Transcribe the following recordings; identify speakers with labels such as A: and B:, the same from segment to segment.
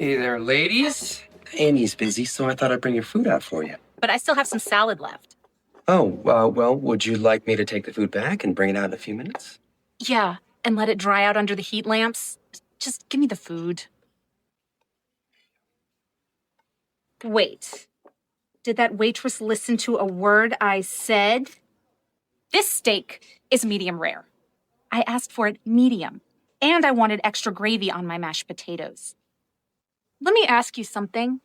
A: Hey there, ladies. Amy's busy, so I thought I'd bring your food out for you.
B: But I still have some salad left.
A: Oh, well, would you like me to take the food back and bring it out in a few minutes?
B: Yeah, and let it dry out under the heat lamps. Just give me the food. Wait. Did that waitress listen to a word I said? This steak is medium rare. I asked for it medium, and I wanted extra gravy on my mashed potatoes. Let me ask you something.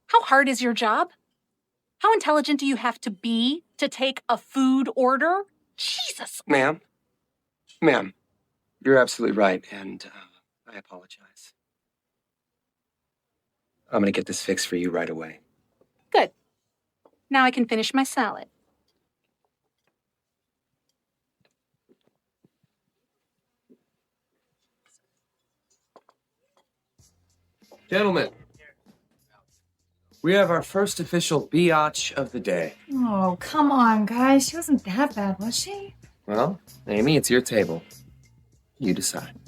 B: How hard is your job? How intelligent do you have to be to take a food order? Jesus.
A: Ma'am, you're absolutely right, and I apologize. I'm gonna get this fixed for you right away.
B: Good. Now I can finish my salad.
A: Gentlemen, we have our first official biatch of the day.
C: Oh, come on, guys. She wasn't that bad, was she?
A: Well, Amy, it's your table. You decide.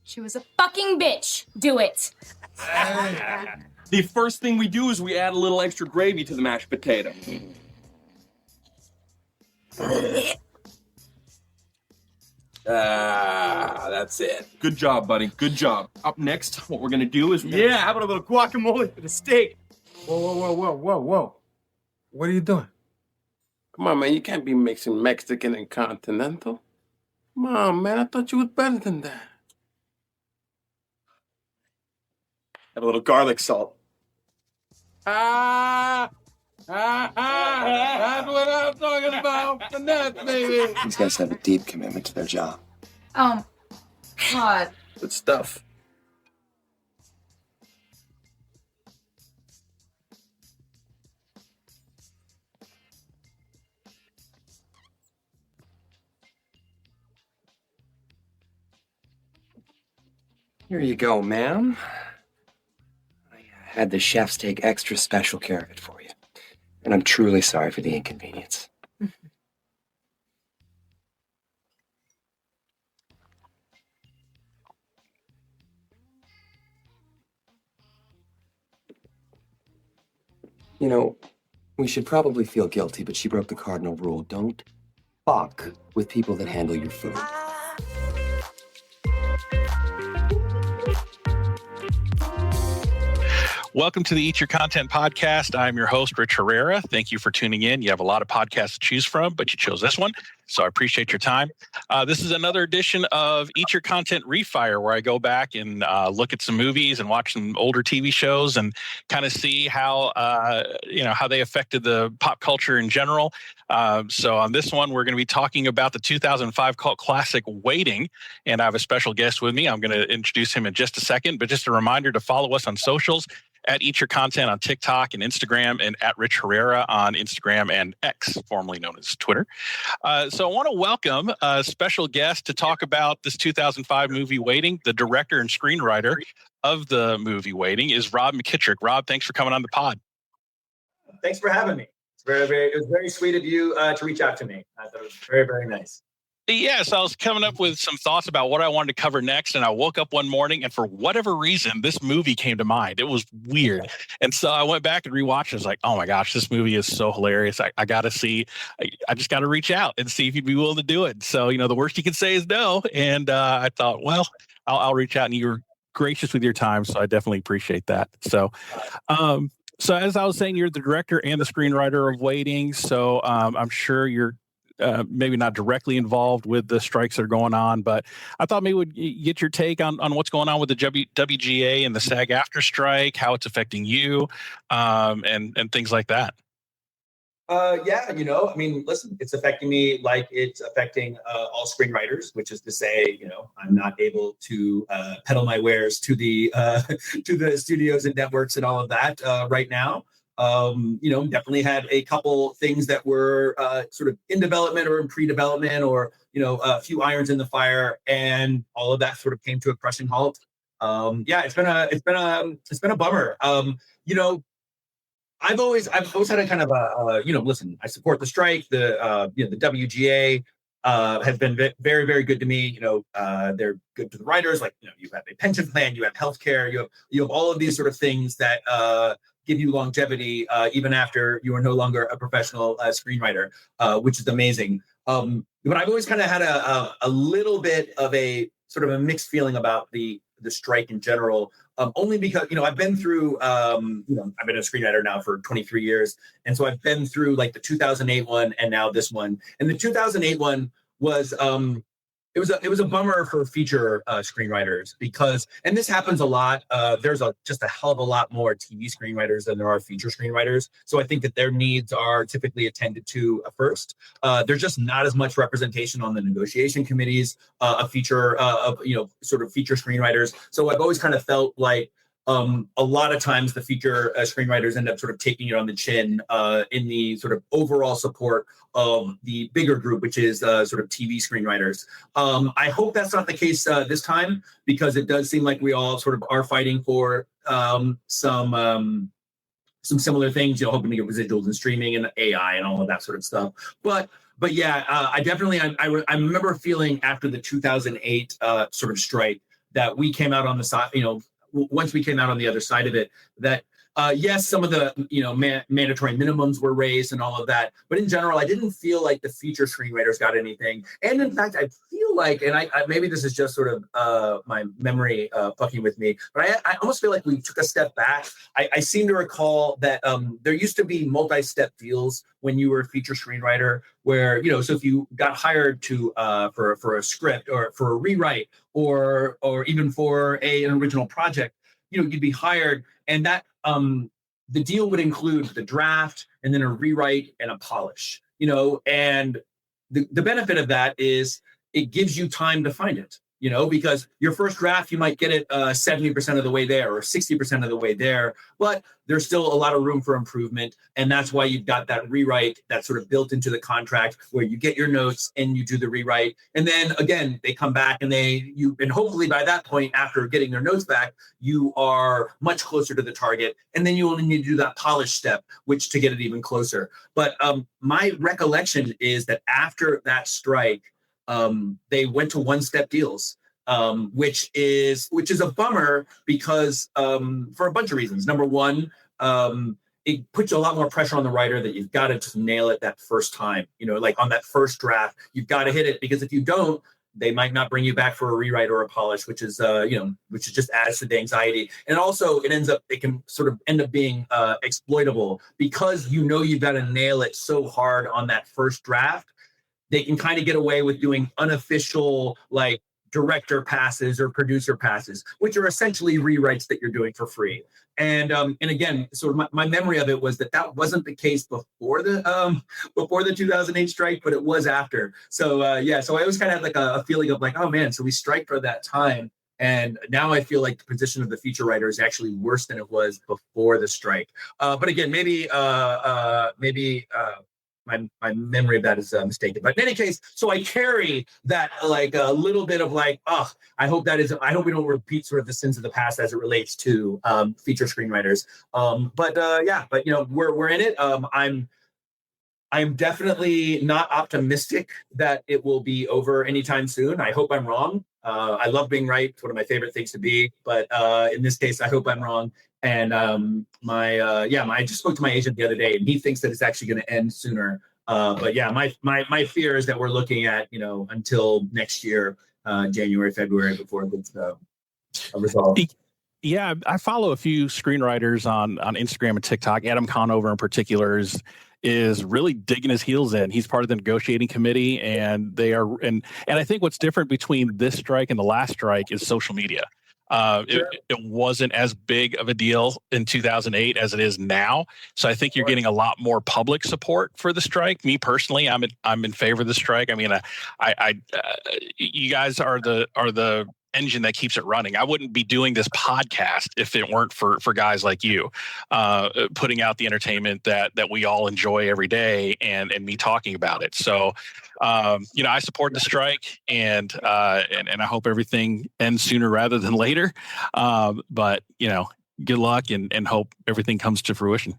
C: She was a fucking bitch. Do it.
D: The first thing we do is we add a little extra gravy to the mashed potato. That's it. Good job, buddy. Good job. Up next, what we're gonna do is
E: how about a little guacamole for the steak? Whoa. What are you doing?
F: Come on, man. You can't be mixing Mexican and continental. Come on, man. I thought you was better than that.
E: Have a little garlic salt.
F: That's what I'm talking about. The nuts, baby.
A: These guys have a deep commitment to their job.
C: God.
F: Good stuff.
A: Here you go, ma'am. I had the chefs take extra special care of it for you. And I'm truly sorry for the inconvenience. You know, we should probably feel guilty, but she broke the cardinal rule. Don't fuck with people that handle your food.
G: Welcome to the Eat Your Content podcast. I'm your host, Rich Herrera. Thank you for tuning in. You have a lot of podcasts to choose from, but you chose this one, so I appreciate your time. This is another edition of Eat Your Content Refire, where I go back and look at some movies and watch some older TV shows and kind of see how how they affected the pop culture in general. So on this one, we're going to be talking about the 2005 cult classic Waiting, and I have a special guest with me. I'm going to introduce him in just a second, but just a reminder to follow us on socials at Eat Your Content on TikTok and Instagram, and at Rich Herrera on Instagram and X, formerly known as Twitter. So I want to welcome a special guest to talk about this 2005 movie Waiting. The director and screenwriter of the movie Waiting is Rob McKittrick. Rob, thanks for coming on the pod.
E: Thanks for having me. It was very sweet of you to reach out to me. I thought it was very, very nice.
G: Yeah, so I was coming up with some thoughts about what I wanted to cover next, and I woke up one morning, and for whatever reason, this movie came to mind. It was weird. And so I went back and rewatched it. I was like, oh my gosh, this movie is so hilarious. I got to see, I just got to reach out and see if you'd be willing to do it. So, the worst you can say is no. And I thought, well, I'll reach out, and you were gracious with your time, so I definitely appreciate that. So, so as I was saying, you're the director and the screenwriter of Waiting. So I'm sure you're maybe not directly involved with the strikes that are going on, but I thought maybe we'd get your take on what's going on with the WGA and the SAG-AFTRA strike, how it's affecting you, and things like that.
E: Listen, it's affecting me like it's affecting all screenwriters, which is to say, I'm not able to peddle my wares to the to the studios and networks and all of that right now. Definitely had a couple things that were sort of in development or in pre-development, or a few irons in the fire, and all of that sort of came to a crushing halt. It's been a bummer. I've always had a kind of listen, I support the strike, the WGA. has been very, very good to me. You know, they're good to the writers. Like, you know, you have a pension plan, you have healthcare, you have all of these sort of things that give you longevity even after you are no longer a professional screenwriter, which is amazing. But I've always kind of had a little bit of a sort of a mixed feeling about the strike in general, only because, you know, I've been through, you know, I've been a screenwriter now for 23 years. And so I've been through like the 2008 one and now this one. And the 2008 one was, it was a bummer for feature screenwriters because, and this happens a lot, there's just a hell of a lot more TV screenwriters than there are feature screenwriters. So I think that their needs are typically attended to first. There's just not as much representation on the negotiation committees of feature, you know, sort of feature screenwriters. So I've always kind of felt like a lot of times the feature screenwriters end up sort of taking it on the chin in the sort of overall support of the bigger group, which is sort of TV screenwriters. I hope that's not the case this time, because it does seem like we all sort of are fighting for some similar things, you know, hoping to get residuals in streaming and AI and all of that sort of stuff. But yeah, I definitely, I remember feeling after the 2008 sort of strike that we came out on the side, you know, once we came out on the other side of it, that yes, some of the, you know, mandatory minimums were raised and all of that, but in general, I didn't feel like the feature screenwriters got anything. And in fact, I feel like, and I maybe this is just sort of my memory fucking with me, but I almost feel like we took a step back. I seem to recall that there used to be multi-step deals when you were a feature screenwriter, where, you know, so if you got hired to for a script or for a rewrite or even for an original project, you know, you'd be hired, and that the deal would include the draft and then a rewrite and a polish, you know, and the benefit of that is it gives you time to find it, you know, because your first draft, you might get it 70% of the way there or 60% of the way there, but there's still a lot of room for improvement. And that's why you've got that rewrite that's sort of built into the contract where you get your notes and you do the rewrite. And then again, they come back and and hopefully by that point, after getting their notes back, you are much closer to the target. And then you only need to do that polish step, which to get it even closer. But my recollection is that after that strike, they went to one-step deals, which is a bummer because for a bunch of reasons. Number one, it puts a lot more pressure on the writer that you've got to just nail it that first time. You know, like on that first draft, you've got to hit it, because if you don't, they might not bring you back for a rewrite or a polish, which is which just adds to the anxiety. And also it can sort of end up being exploitable, because you know you've got to nail it so hard on that first draft. They can kind of get away with doing unofficial, like, director passes or producer passes, which are essentially rewrites that you're doing for free. And again, sort of my memory of it was that wasn't the case before the 2008 strike, but it was after. So yeah, so I always kind of had like a feeling of like, oh man, so we strike for that time, and now I feel like the position of the feature writer is actually worse than it was before the strike. But again, maybe my memory of that is mistaken. But in any case, so I carry that like a little bit of like, oh, I hope we don't repeat sort of the sins of the past as it relates to feature screenwriters. But you know, we're in it. I'm definitely not optimistic that it will be over anytime soon. I hope I'm wrong. I love being right. It's one of my favorite things to be. But in this case, I hope I'm wrong. And I just spoke to my agent the other day, and he thinks that it's actually going to end sooner. But yeah, my fear is that we're looking at, you know, until next year, January, February, before it gets resolved.
G: Yeah, I follow a few screenwriters on Instagram and TikTok. Adam Conover in particular is really digging his heels in. He's part of the negotiating committee, and they are, and I think what's different between this strike and the last strike is social media. Sure. It wasn't as big of a deal in 2008 as it is now. So I think you're getting a lot more public support for the strike. Me personally, I'm in favor of the strike. I mean, you guys are the engine that keeps it running. I wouldn't be doing this podcast if it weren't for guys like you, putting out the entertainment that we all enjoy every day, and me talking about it. So, I support the strike, and I hope everything ends sooner rather than later. But good luck, and hope everything comes to fruition.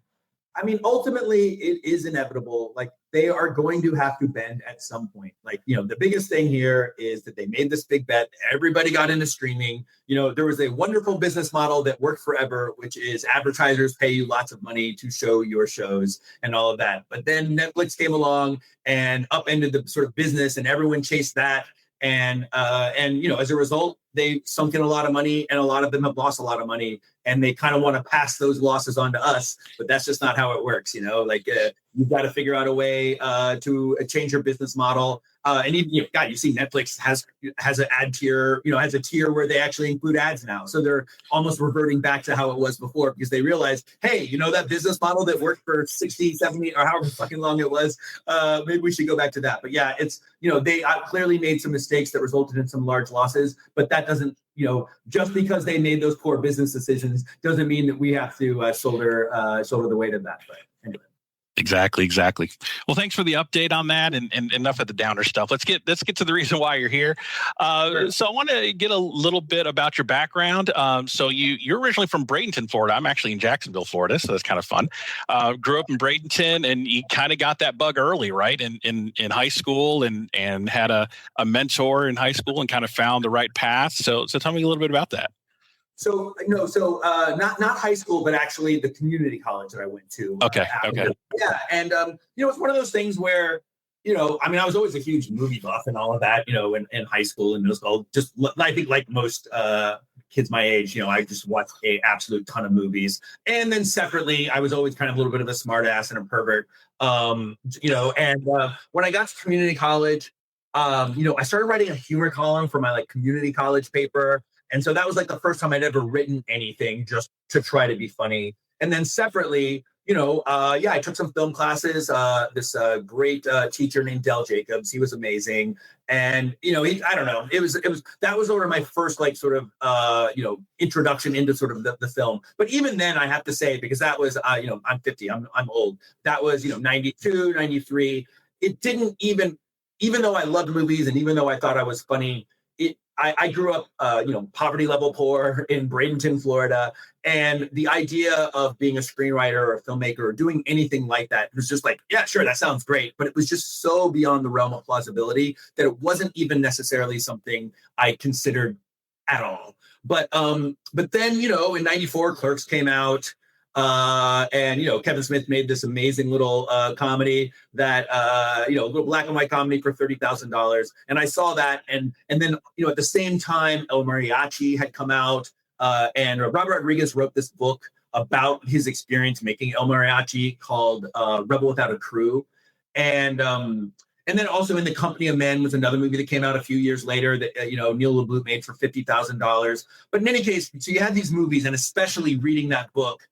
E: I mean, ultimately, it is inevitable. Like, they are going to have to bend at some point. Like, the biggest thing here is that they made this big bet. Everybody got into streaming. There was a wonderful business model that worked forever, which is advertisers pay you lots of money to show your shows and all of that. But then Netflix came along and upended the sort of business, and everyone chased that. And as a result, they sunk in a lot of money, and a lot of them have lost a lot of money, and they kind of want to pass those losses on to us, but that's just not how it works. You've got to figure out a way to change your business model. And even, God, you see Netflix has an ad tier, has a tier where they actually include ads now. So they're almost reverting back to how it was before, because they realized, hey, that business model that worked for 60, 70, or however fucking long it was, maybe we should go back to that. But yeah, it's, they clearly made some mistakes that resulted in some large losses, but that doesn't, just because they made those poor business decisions doesn't mean that we have to shoulder the weight of that. But anyway.
G: Exactly. Well, thanks for the update on that, and enough of the downer stuff. Let's get to the reason why you're here.
E: Sure.
G: So I want to get a little bit about your background. So you're originally from Bradenton, Florida. I'm actually in Jacksonville, Florida, so that's kind of fun. Grew up in Bradenton, and you kind of got that bug early, right? In high school, and had a mentor in high school, and kind of found the right path. So tell me a little bit about that.
E: So not high school, but actually the community college that I went to.
G: Okay.
E: Yeah, and it's one of those things where I was always a huge movie buff and all of that. In high school and middle school, I think like most kids my age, I just watched an absolute ton of movies. And then separately, I was always kind of a little bit of a smart ass and a pervert. And when I got to community college, I started writing a humor column for my community college paper. And so that was the first time I'd ever written anything just to try to be funny. And then separately, I took some film classes. This great teacher named Del Jacobs, he was amazing. And, I don't know, that was sort of my first introduction into sort of the film. But even then I have to say, because that was, I'm 50, I'm old. That was, 92, 93. It didn't even though I loved movies and even though I thought I was funny, I grew up, poverty level poor in Bradenton, Florida. And the idea of being a screenwriter or a filmmaker or doing anything like that was just yeah, sure, that sounds great. But it was just so beyond the realm of plausibility that it wasn't even necessarily something I considered at all. But then, in 94, Clerks came out. And Kevin Smith made this amazing little comedy that little black and white comedy for $30,000, and I saw that, and then at the same time El Mariachi had come out, and Robert Rodriguez wrote this book about his experience making El Mariachi called Rebel Without a Crew, and then also In the Company of Men was another movie that came out a few years later that Neil LaBute made for $50,000. But in any case, so you had these movies, and especially reading that book,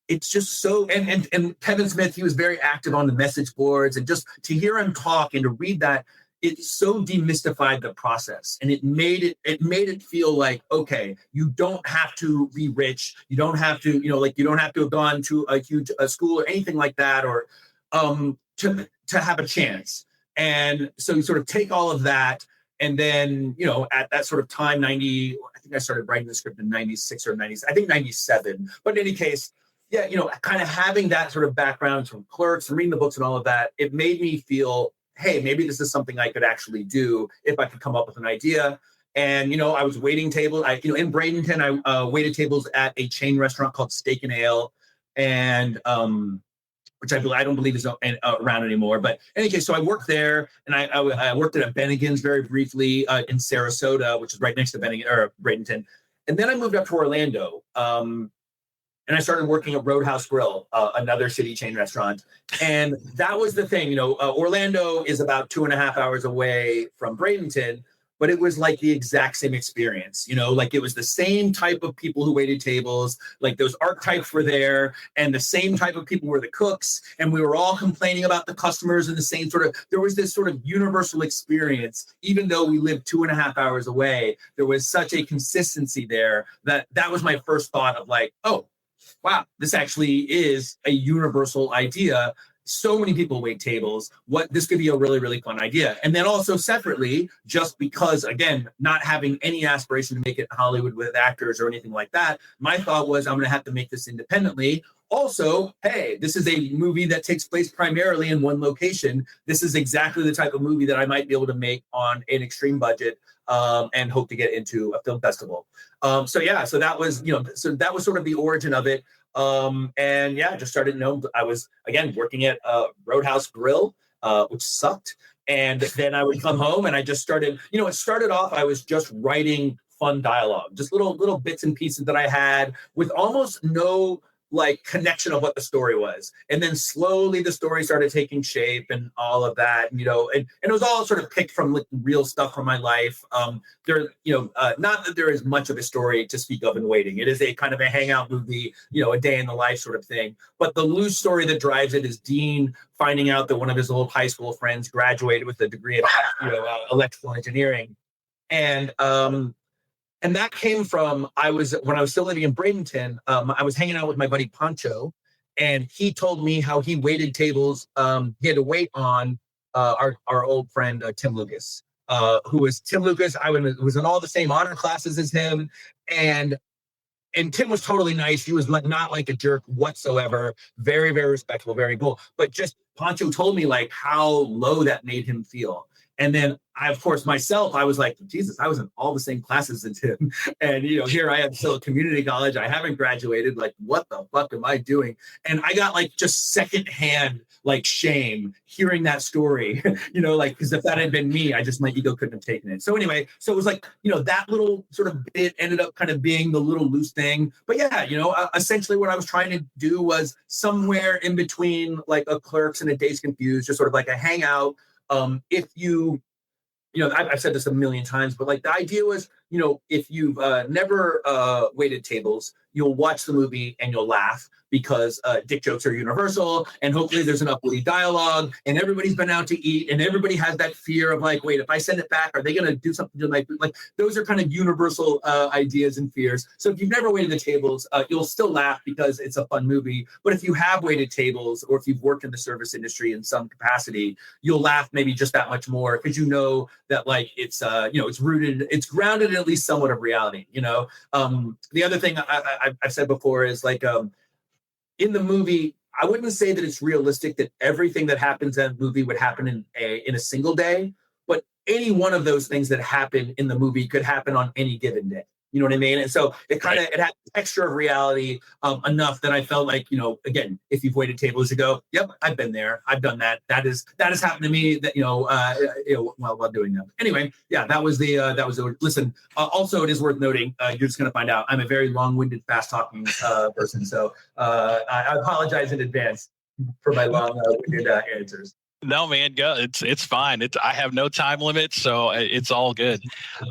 E: it's just so, and Kevin Smith, he was very active on the message boards, and just to hear him talk and to read that, it so demystified the process, and it made it feel like, okay, you don't have to be rich, you don't have to, you don't have to have gone to a huge school or anything like that, or to have a chance. And so you sort of take all of that, and then at that sort of time, I think I started writing the script in 96 or 90, I think 97. But in any case, yeah, kind of having that sort of background from Clerks and reading the books and all of that, it made me feel, hey, maybe this is something I could actually do if I could come up with an idea. And, I was waiting tables. In Bradenton, I waited tables at a chain restaurant called Steak and Ale, and which I don't believe is around anymore. But in any case, so I worked there, and I worked at a Bennigan's very briefly in Sarasota, which is right next to Bradenton. And then I moved up to Orlando. And I started working at Roadhouse Grill, another city chain restaurant. And that was the thing, Orlando is about 2.5 hours away from Bradenton, but it was the exact same experience, it was the same type of people who waited tables, those archetypes were there, and the same type of people were the cooks. And we were all complaining about the customers, and the same there was this sort of universal experience. Even though we lived 2.5 hours away, there was such a consistency there that was my first thought of oh, wow, this actually is a universal idea. So many people wait tables. This could be a really, really fun idea. And then also separately, just because, again, not having any aspiration to make it Hollywood with actors or anything like that, my thought was I'm going to have to make this independently, also, hey, this is a movie that takes place primarily in one location. This is exactly the type of movie that I might be able to make on an extreme budget, and hope to get into a film festival. So that was, that was sort of the origin of it. And yeah, just started, I was, again, working at Roadhouse Grill, which sucked. And then I would come home and I just started, it started off, I was just writing fun dialogue, just little bits and pieces that I had with almost no like connection of what the story was. And then slowly the story started taking shape and all of that, and it was all sort of picked from like real stuff from my life. Not that there is much of a story to speak of in Waiting. It is a kind of a hangout movie, a day in the life sort of thing. But the loose story that drives it is Dean finding out that one of his old high school friends graduated with a degree in electrical engineering. And that came from, when I was still living in Bradenton, I was hanging out with my buddy Pancho, and he told me how he waited tables. He had to wait on our old friend, Tim Lucas, who was Tim Lucas. I was in all the same honor classes as him. And Tim was totally nice. He was not like a jerk whatsoever. Very, very respectful, very cool. But just Pancho told me like how low that made him feel. And then I, of course, myself, I was like, Jesus, I was in all the same classes as him. And, here I am still at community college. I haven't graduated. Like, what the fuck am I doing? And I got like just secondhand like shame hearing that story, because if that had been me, my ego couldn't have taken it. So anyway, so it was like, that little sort of bit ended up kind of being the little loose thing. But yeah, essentially what I was trying to do was somewhere in between like a Clerks and a Days Confused, just sort of like a hangout. If I've said this a million times, but like the idea was, if you've never waited tables, you'll watch the movie and you'll laugh because dick jokes are universal, and hopefully there's an upwitty dialogue, and everybody's been out to eat, and everybody has that fear of like, wait, if I send it back, are they going to do something to my food? Like those are kind of universal ideas and fears. So if you've never waited the tables, you'll still laugh because it's a fun movie. But if you have waited tables, or if you've worked in the service industry in some capacity, you'll laugh maybe just that much more because that like it's it's grounded in at least somewhat of reality. The other thing I've said before is like in the movie, I wouldn't say that it's realistic that everything that happens in a movie would happen in a single day, but any one of those things that happen in the movie could happen on any given day. You know what I mean? And so it kind of it had texture of reality enough that I felt like, again, if you've waited tables, you go, yep, I've been there, I've done that. That has happened to me. That while doing that. Anyway, yeah, that was listen. Also, it is worth noting, you're just going to find out I'm a very long-winded, fast-talking person. So I apologize in advance for my long-winded answers.
G: No, man, go. It's fine. I have no time limit, so it's all good.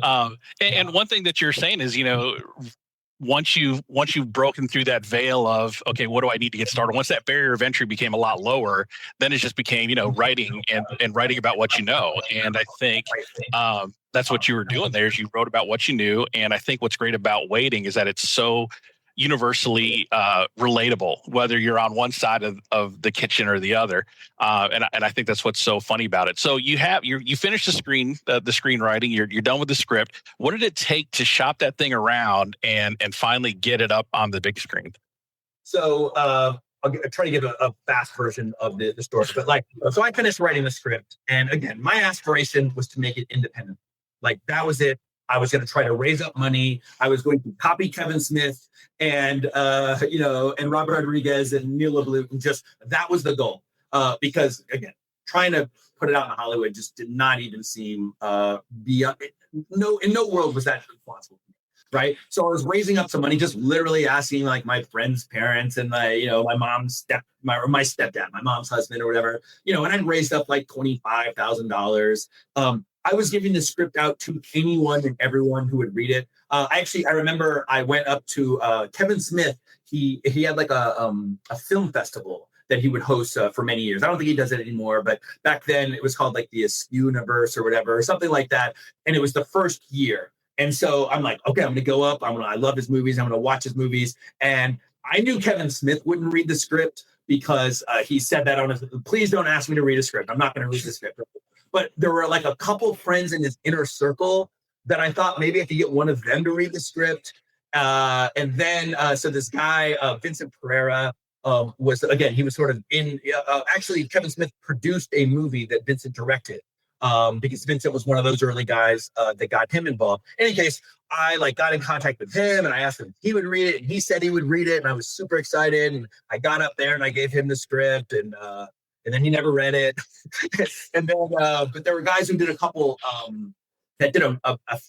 G: And one thing that you're saying is, once you've broken through that veil of, okay, what do I need to get started? Once that barrier of entry became a lot lower, then it just became, writing and writing about what you know. And I think that's what you were doing there is you wrote about what you knew. And I think what's great about Waiting is that it's so universally relatable, whether you're on one side of the kitchen or the other. And I think that's what's so funny about it. So you finished the screenwriting, you're done with the script. What did it take to shop that thing around and finally get it up on the big screen?
E: So I'll try to give a fast version of the story. But so I finished writing the script. And again, my aspiration was to make it independent. Like that was it. I was going to try to raise up money. I was going to copy Kevin Smith and Robert Rodriguez and Neil LaBlute, and just that was the goal. Because again, trying to put it out in Hollywood just did not even seem beyond. No, in no world was that possible. Right. So I was raising up some money, just literally asking like my friends' parents and my mom's my stepdad, my mom's husband or whatever, and I'd raised up like $25,000. I was giving the script out to anyone and everyone who would read it. I remember I went up to Kevin Smith. He had like a film festival that he would host for many years. I don't think he does it anymore, but back then it was called like the Universe or whatever, or something like that. And it was the first year. And so I'm like, okay, I'm going to go up. I love his movies. I'm going to watch his movies. And I knew Kevin Smith wouldn't read the script because he said that on his, please don't ask me to read a script. I'm not going to read the script. But there were like a couple friends in his inner circle that I thought maybe I could get one of them to read the script. And then, so this guy, Vincent Pereira, was, again, he was sort of in, actually Kevin Smith produced a movie that Vincent directed, because Vincent was one of those early guys that got him involved. In any case, I got in contact with him and I asked him if he would read it, and he said he would read it, and I was super excited, and I got up there and I gave him the script, and then he never read it. And then but there were guys who did a couple that did a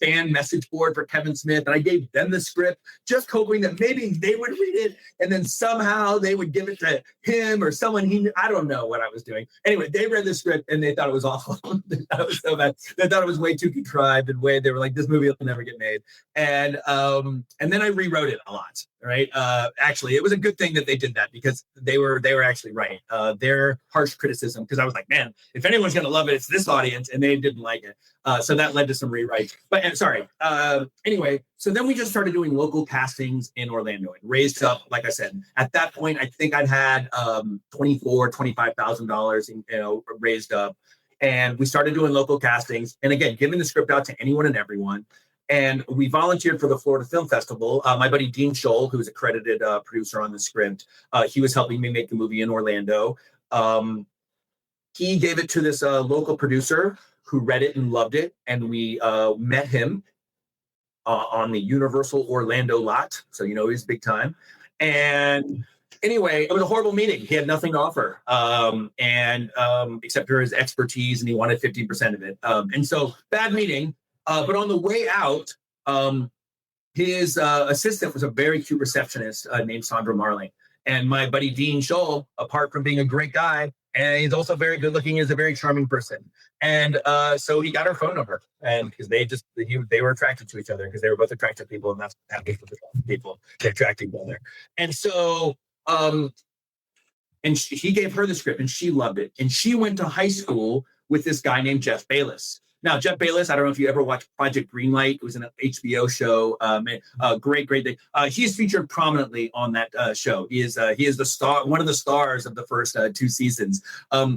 E: fan message board for Kevin Smith, and I gave them the script, just hoping that maybe they would read it, and then somehow they would give it to him or someone he knew. I don't know what I was doing. Anyway, they read the script, and they thought it was awful. They thought it was so bad. They thought it was way too contrived, and they were like, this movie will never get made. And then I rewrote it a lot, right? Actually, it was a good thing that they did that, because they were actually right. Their harsh criticism, because I was like, man, if anyone's going to love it, it's this audience, and they didn't like it. So that led to some rewrites. But sorry. Anyway, so then we just started doing local castings in Orlando and raised up. Like I said, at that point, I think I'd had $25,000 raised up, and we started doing local castings. And again, giving the script out to anyone and everyone. And we volunteered for the Florida Film Festival. My buddy Dean Scholl, who's a credited producer on the script, he was helping me make the movie in Orlando. He gave it to this local producer who read it and loved it, and we met him on the Universal Orlando lot, so he's big time. And anyway, it was a horrible meeting. He had nothing to offer, except for his expertise, and he wanted 15% of it. And so bad meeting. But on the way out, his assistant was a very cute receptionist named Sandra Marling. And my buddy Dean Scholl, apart from being a great guy, and he's also very good looking, is a very charming person. And so he got her phone number, and because they were attracted to each other, because they were both attractive people, and that's what happens with people, they attract each other. And so he gave her the script, and she loved it. And she went to high school with this guy named Jeff Bayless. Now, Jeff Bayless, I don't know if you ever watched Project Greenlight. It was an HBO show. Great thing. He's featured prominently on that show. He is the star, one of the stars of the first 2 seasons.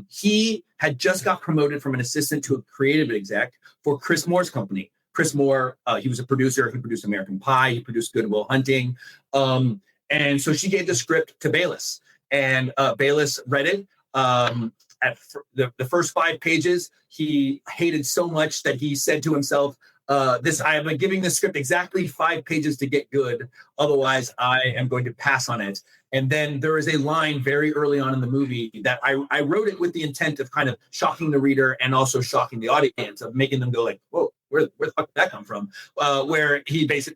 E: He had just got promoted from an assistant to a creative exec for Chris Moore's company. Chris Moore, he was a producer. He produced American Pie. He produced Good Will Hunting. And so she gave the script to Bayless, and Bayless read it. At the first 5 pages, he hated so much that he said to himself, I am giving this script exactly 5 pages to get good. Otherwise, I am going to pass on it. And then there is a line very early on in the movie that I wrote it with the intent of kind of shocking the reader and also shocking the audience, of making them go like, whoa, where the fuck did that come from? Where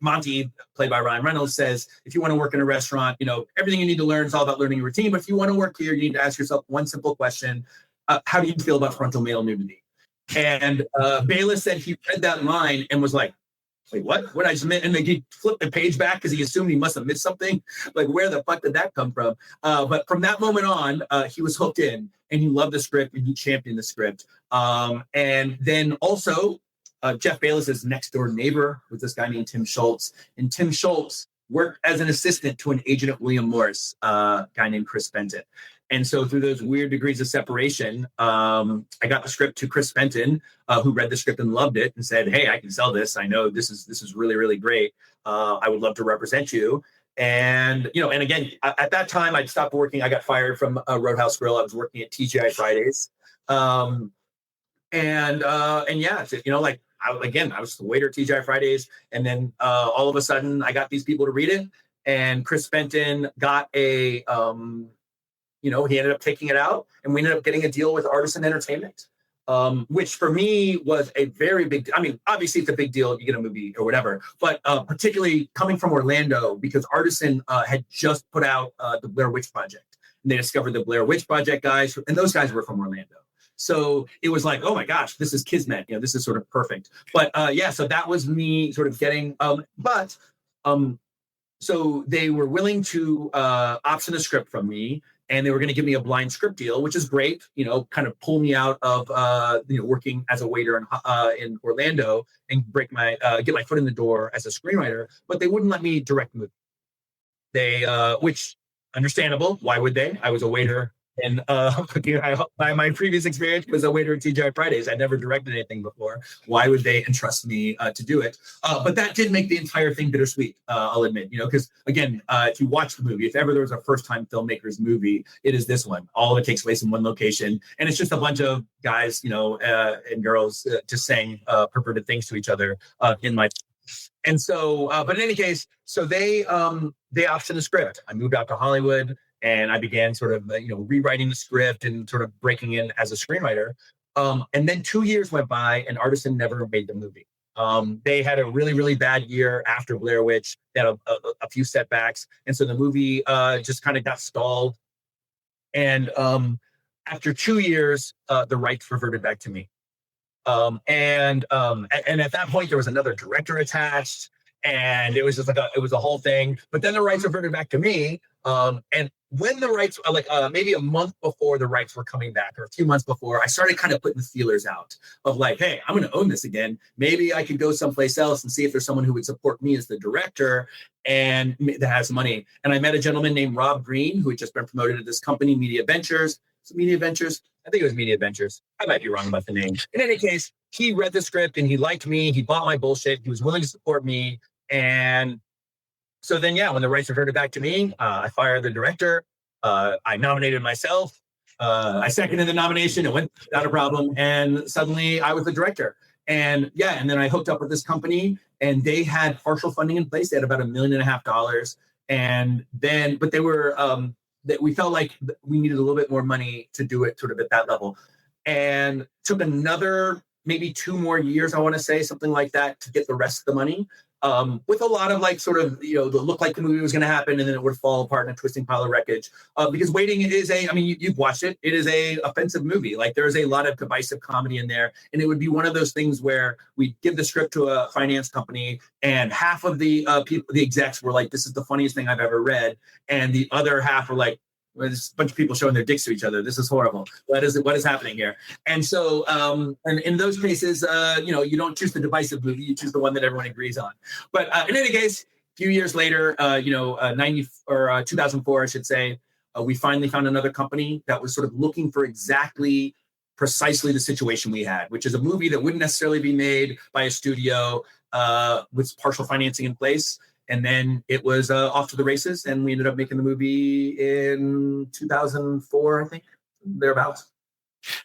E: Monty, played by Ryan Reynolds, says, if you want to work in a restaurant, everything you need to learn is all about learning a routine. But if you want to work here, you need to ask yourself one simple question. How do you feel about frontal male nudity? And Bayless said he read that line and was like, wait, what? What I just meant? And then he flipped the page back because he assumed he must have missed something. Like, where the fuck did that come from? But from that moment on, he was hooked in, and he loved the script, and he championed the script. And then also, Jeff Bayless's next door neighbor was this guy named Tim Schultz. And Tim Schultz worked as an assistant to an agent at William Morris, guy named Chris Benton. And so through those weird degrees of separation, I got the script to Chris Benton, who read the script and loved it and said, hey, I can sell this. I know this is really, really great. I would love to represent you. And, and again, at that time, I'd stopped working. I got fired from Roadhouse Grill. I was working at TGI Fridays. I was the waiter at TGI Fridays. And then all of a sudden, I got these people to read it. And Chris Benton got he ended up taking it out, and we ended up getting a deal with Artisan Entertainment, which for me was a very big, obviously it's a big deal if you get a movie or whatever, but particularly coming from Orlando, because Artisan had just put out the Blair Witch Project, and they discovered the Blair Witch Project guys, and those guys were from Orlando. So it was like, oh my gosh, this is kismet. This is sort of perfect. But so that was me sort of getting, so they were willing to option a script from me, and they were going to give me a blind script deal, which is great, kind of pull me out of, working as a waiter in Orlando and get my foot in the door as a screenwriter, but they wouldn't let me direct the movie. Which understandable. Why would they? I was a waiter And my previous experience was a waiter at TGI Fridays. I never directed anything before. Why would they entrust me to do it? But that did make the entire thing bittersweet, I'll admit, because again, if you watch the movie, if ever there was a first-time filmmaker's movie, it is this one. All of it takes place in one location. And it's just a bunch of guys, and girls just saying perverted things to each other in my... And so, but in any case, so they optioned the script. I moved out to Hollywood and I began sort of, rewriting the script and sort of breaking in as a screenwriter. And then 2 years went by and Artisan never made the movie. They had a really, really bad year after Blair Witch. They had a few setbacks. And so the movie just kind of got stalled. And after 2 years, the rights reverted back to me. And at that point there was another director attached and it was just it was a whole thing, but then the rights reverted back to me. And when the rights, maybe a month before the rights were coming back or a few months before, I started kind of putting the feelers out of like, hey, I'm going to own this again. Maybe I could go someplace else and see if there's someone who would support me as the director and that has money. And I met a gentleman named Rob Green, who had just been promoted to this company, Media Ventures. Media Ventures. I think it was Media Ventures. I might be wrong about the name. In any case, he read the script and he liked me. He bought my bullshit. He was willing to support me. And so then, when the rights reverted back to me, I fired the director. I nominated myself. I seconded the nomination. It went without a problem. And suddenly I was the director. And and then I hooked up with this company and they had partial funding in place. They had about $1.5 million. And then, but they were, that we felt like we needed a little bit more money to do it sort of at that level. And took another maybe 2 more years, I want to say, something like that, to get the rest of the money. With a lot of the look like the movie was going to happen and then it would fall apart in a twisting pile of wreckage. Because Waiting is you've watched it. It is a offensive movie. Like there's a lot of divisive comedy in there. And it would be one of those things where we give the script to a finance company and half of the people, the execs were like, this is the funniest thing I've ever read. And the other half were like, well, there's a bunch of people showing their dicks to each other. This is horrible. What is happening here? And so, and in those cases, you don't choose the divisive movie. You choose the one that everyone agrees on. But in any case, a few years later, 2004, I should say, we finally found another company that was sort of looking for precisely the situation we had, which is a movie that wouldn't necessarily be made by a studio with partial financing in place. And then it was off to the races, and we ended up making the movie in 2004, I think, thereabouts.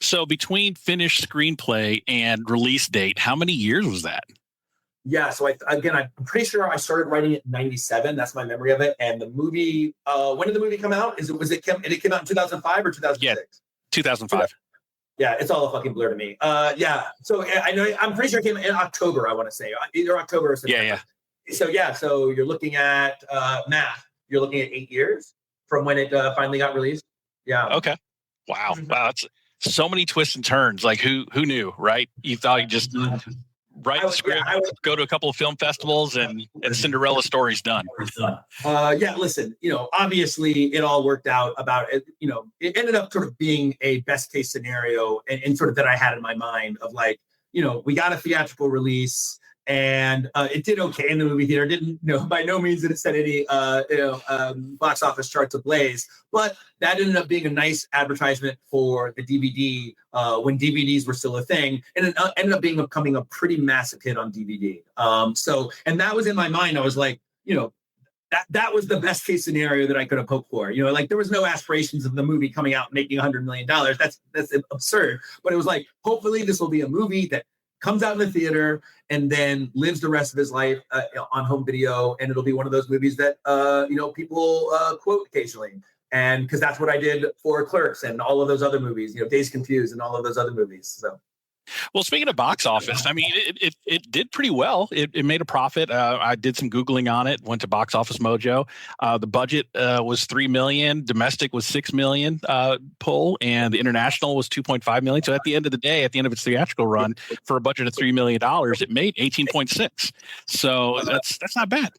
G: So between finished screenplay and release date, how many years was that?
E: Yeah, so I'm pretty sure I started writing it in 97. That's my memory of it. And the movie, when did the movie come out? It came out in 2005 or 2006?
G: Yeah, 2005.
E: Yeah, it's all a fucking blur to me. So I'm pretty sure it came in October, I want to say. Either October or September.
G: Yeah.
E: So you're looking at math. You're looking at 8 years from when it finally got released. Yeah.
G: Okay. Wow. Wow. That's so many twists and turns. Like who knew, right? You thought you just write the script, go to a couple of film festivals, and Cinderella story's done.
E: Listen, obviously it all worked out about it. It ended up sort of being a best case scenario and sort of that I had in my mind of like, we got a theatrical release. And it did okay in the movie theater. Didn't by no means did it set any box office charts ablaze, but that ended up being a nice advertisement for the DVD when DVDs were still a thing, and it ended up becoming a pretty massive hit on DVD. And that was in my mind. I was like, that was the best case scenario that I could have hoped for. There was no aspirations of the movie coming out and making $100 million. That's absurd. But it was like, hopefully this will be a movie that comes out in the theater and then lives the rest of his life on home video. And it'll be one of those movies that, people quote occasionally. And because that's what I did for Clerks and all of those other movies, Days Confused and all of those other movies. So.
G: Well, speaking of box office, I mean, it did pretty well. It made a profit. I did some Googling on it, went to Box Office Mojo. The budget was $3 million. Domestic was $6 million pull, and the international was $2.5 million. So at the end of the day, at the end of its theatrical run, for a budget of $3 million, it made 18.6. So that's not bad.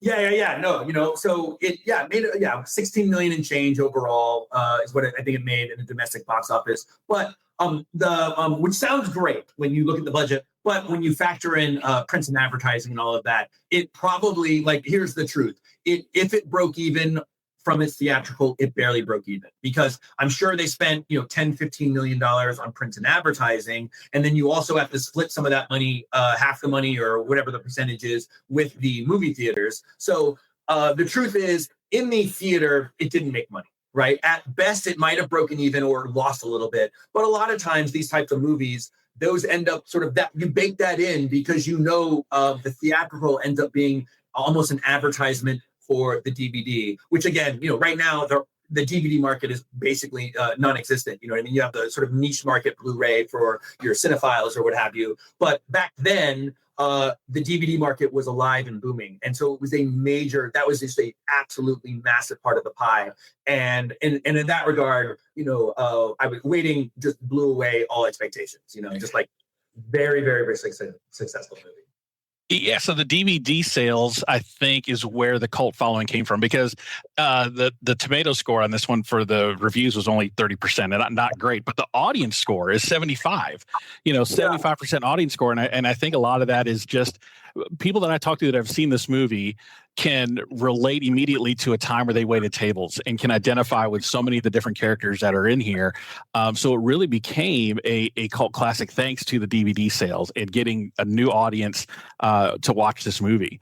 E: Yeah. No, so it made 16 million and change overall is what I think it made in the domestic box office. But which sounds great when you look at the budget, but when you factor in print and advertising and all of that, it probably, here's the truth. If it broke even from its theatrical, it barely broke even, because I'm sure they spent, $10-15 million on print and advertising. And then you also have to split some of that money, half the money or whatever the percentage is, with the movie theaters. So the truth is, in the theater, it didn't make money. Right. At best, it might have broken even or lost a little bit. But a lot of times these types of movies, those end up sort of that you bake that in, because the theatrical ends up being almost an advertisement for the DVD, which again, right now the DVD market is basically non-existent. You know what I mean? You have the sort of niche market Blu-ray for your cinephiles or what have you. But back then, the DVD market was alive and booming. And so it was that was just a absolutely massive part of the pie. And in that regard, I was waiting just blew away all expectations, just like very, very, very successful movie.
G: Yeah, so the DVD sales, I think, is where the cult following came from, because the tomato score on this one for the reviews was only 30%, and not great, but the audience score is 75. 75% audience score, and I think a lot of that is just people that I talk to that have seen this movie can relate immediately to a time where they waited tables and can identify with so many of the different characters that are in here. So it really became a cult classic thanks to the DVD sales and getting a new audience to watch this movie.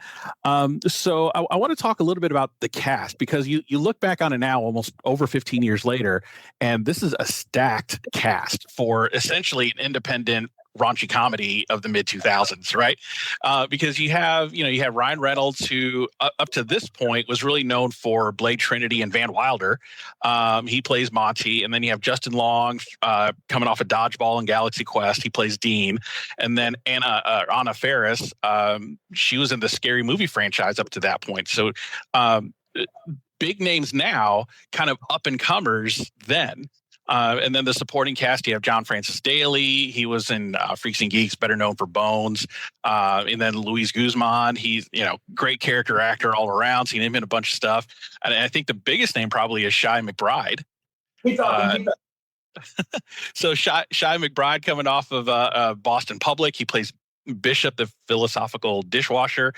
G: So I want to talk a little bit about the cast, because you look back on it now, almost over 15 years later, and this is a stacked cast for essentially an independent raunchy comedy of the mid 2000s, right? Because you have Ryan Reynolds, who up to this point was really known for Blade Trinity and Van Wilder. He plays Monty, and then you have Justin Long coming off of Dodgeball and Galaxy Quest. He plays Dean, and then Anna Faris. She was in the Scary Movie franchise up to that point. So big names now, kind of up and comers then. And then the supporting cast, you have John Francis Daly. He was in Freaks and Geeks, better known for Bones. And then Luis Guzman. He's, great character actor all around. Seen him in a bunch of stuff. And I think the biggest name probably is Shai McBride. So Shai McBride, coming off of Boston Public. He plays Bishop, the philosophical dishwasher.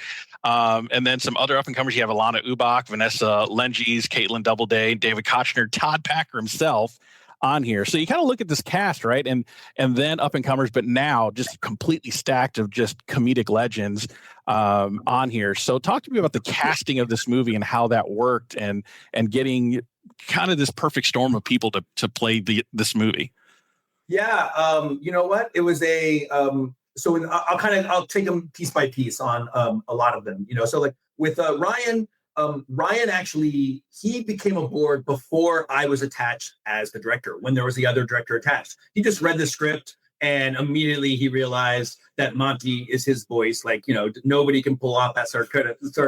G: And then some other up-and-comers. You have Alana Ubach, Vanessa Lenges, Caitlin Doubleday, David Kochner, Todd Packer himself on here. So you kind of look at this cast, right? And then up-and-comers, but now just completely stacked of just comedic legends on here. So talk to me about the casting of this movie and how that worked, and getting kind of this perfect storm of people to play this movie. Yeah.
E: You know what? It was so I'll take them piece by piece on a lot of them, so like with Ryan, Ryan actually, he became aboard before I was attached as the director, when there was the other director attached. He just read the script and immediately he realized that Monty is his voice. Like, nobody can pull off that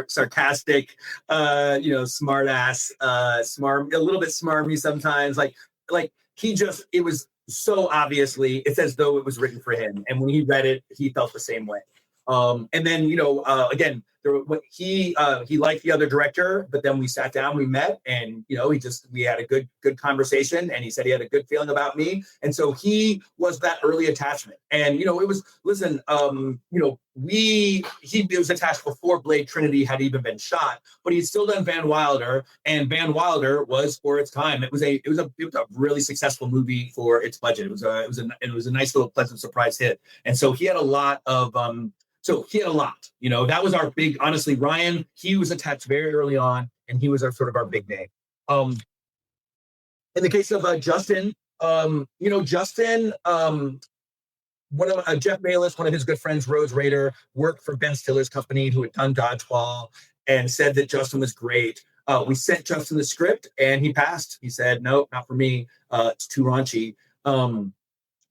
E: sarcastic, smart ass, a little bit smarmy sometimes. Like it was so obviously, it's as though it was written for him. And when he read it, he felt the same way. And then, again, he liked the other director, but then we sat down, we met, and, we had a good conversation, and he said he had a good feeling about me. And so he was that early attachment. And, it was, listen, he was attached before Blade Trinity had even been shot, but he'd still done Van Wilder, and Van Wilder was, for its time, it was a really successful movie for its budget. It was a nice little pleasant surprise hit. And so he had a lot of, that was our big, honestly, Ryan, he was attached very early on, and he was our big name. In the case of Justin, Justin, Jeff Bayless, one of his good friends, Rose Rader, worked for Ben Stiller's company, who had done Dodgeball, and said that Justin was great. We sent Justin the script, and he passed. He said, "No, not for me. It's too raunchy."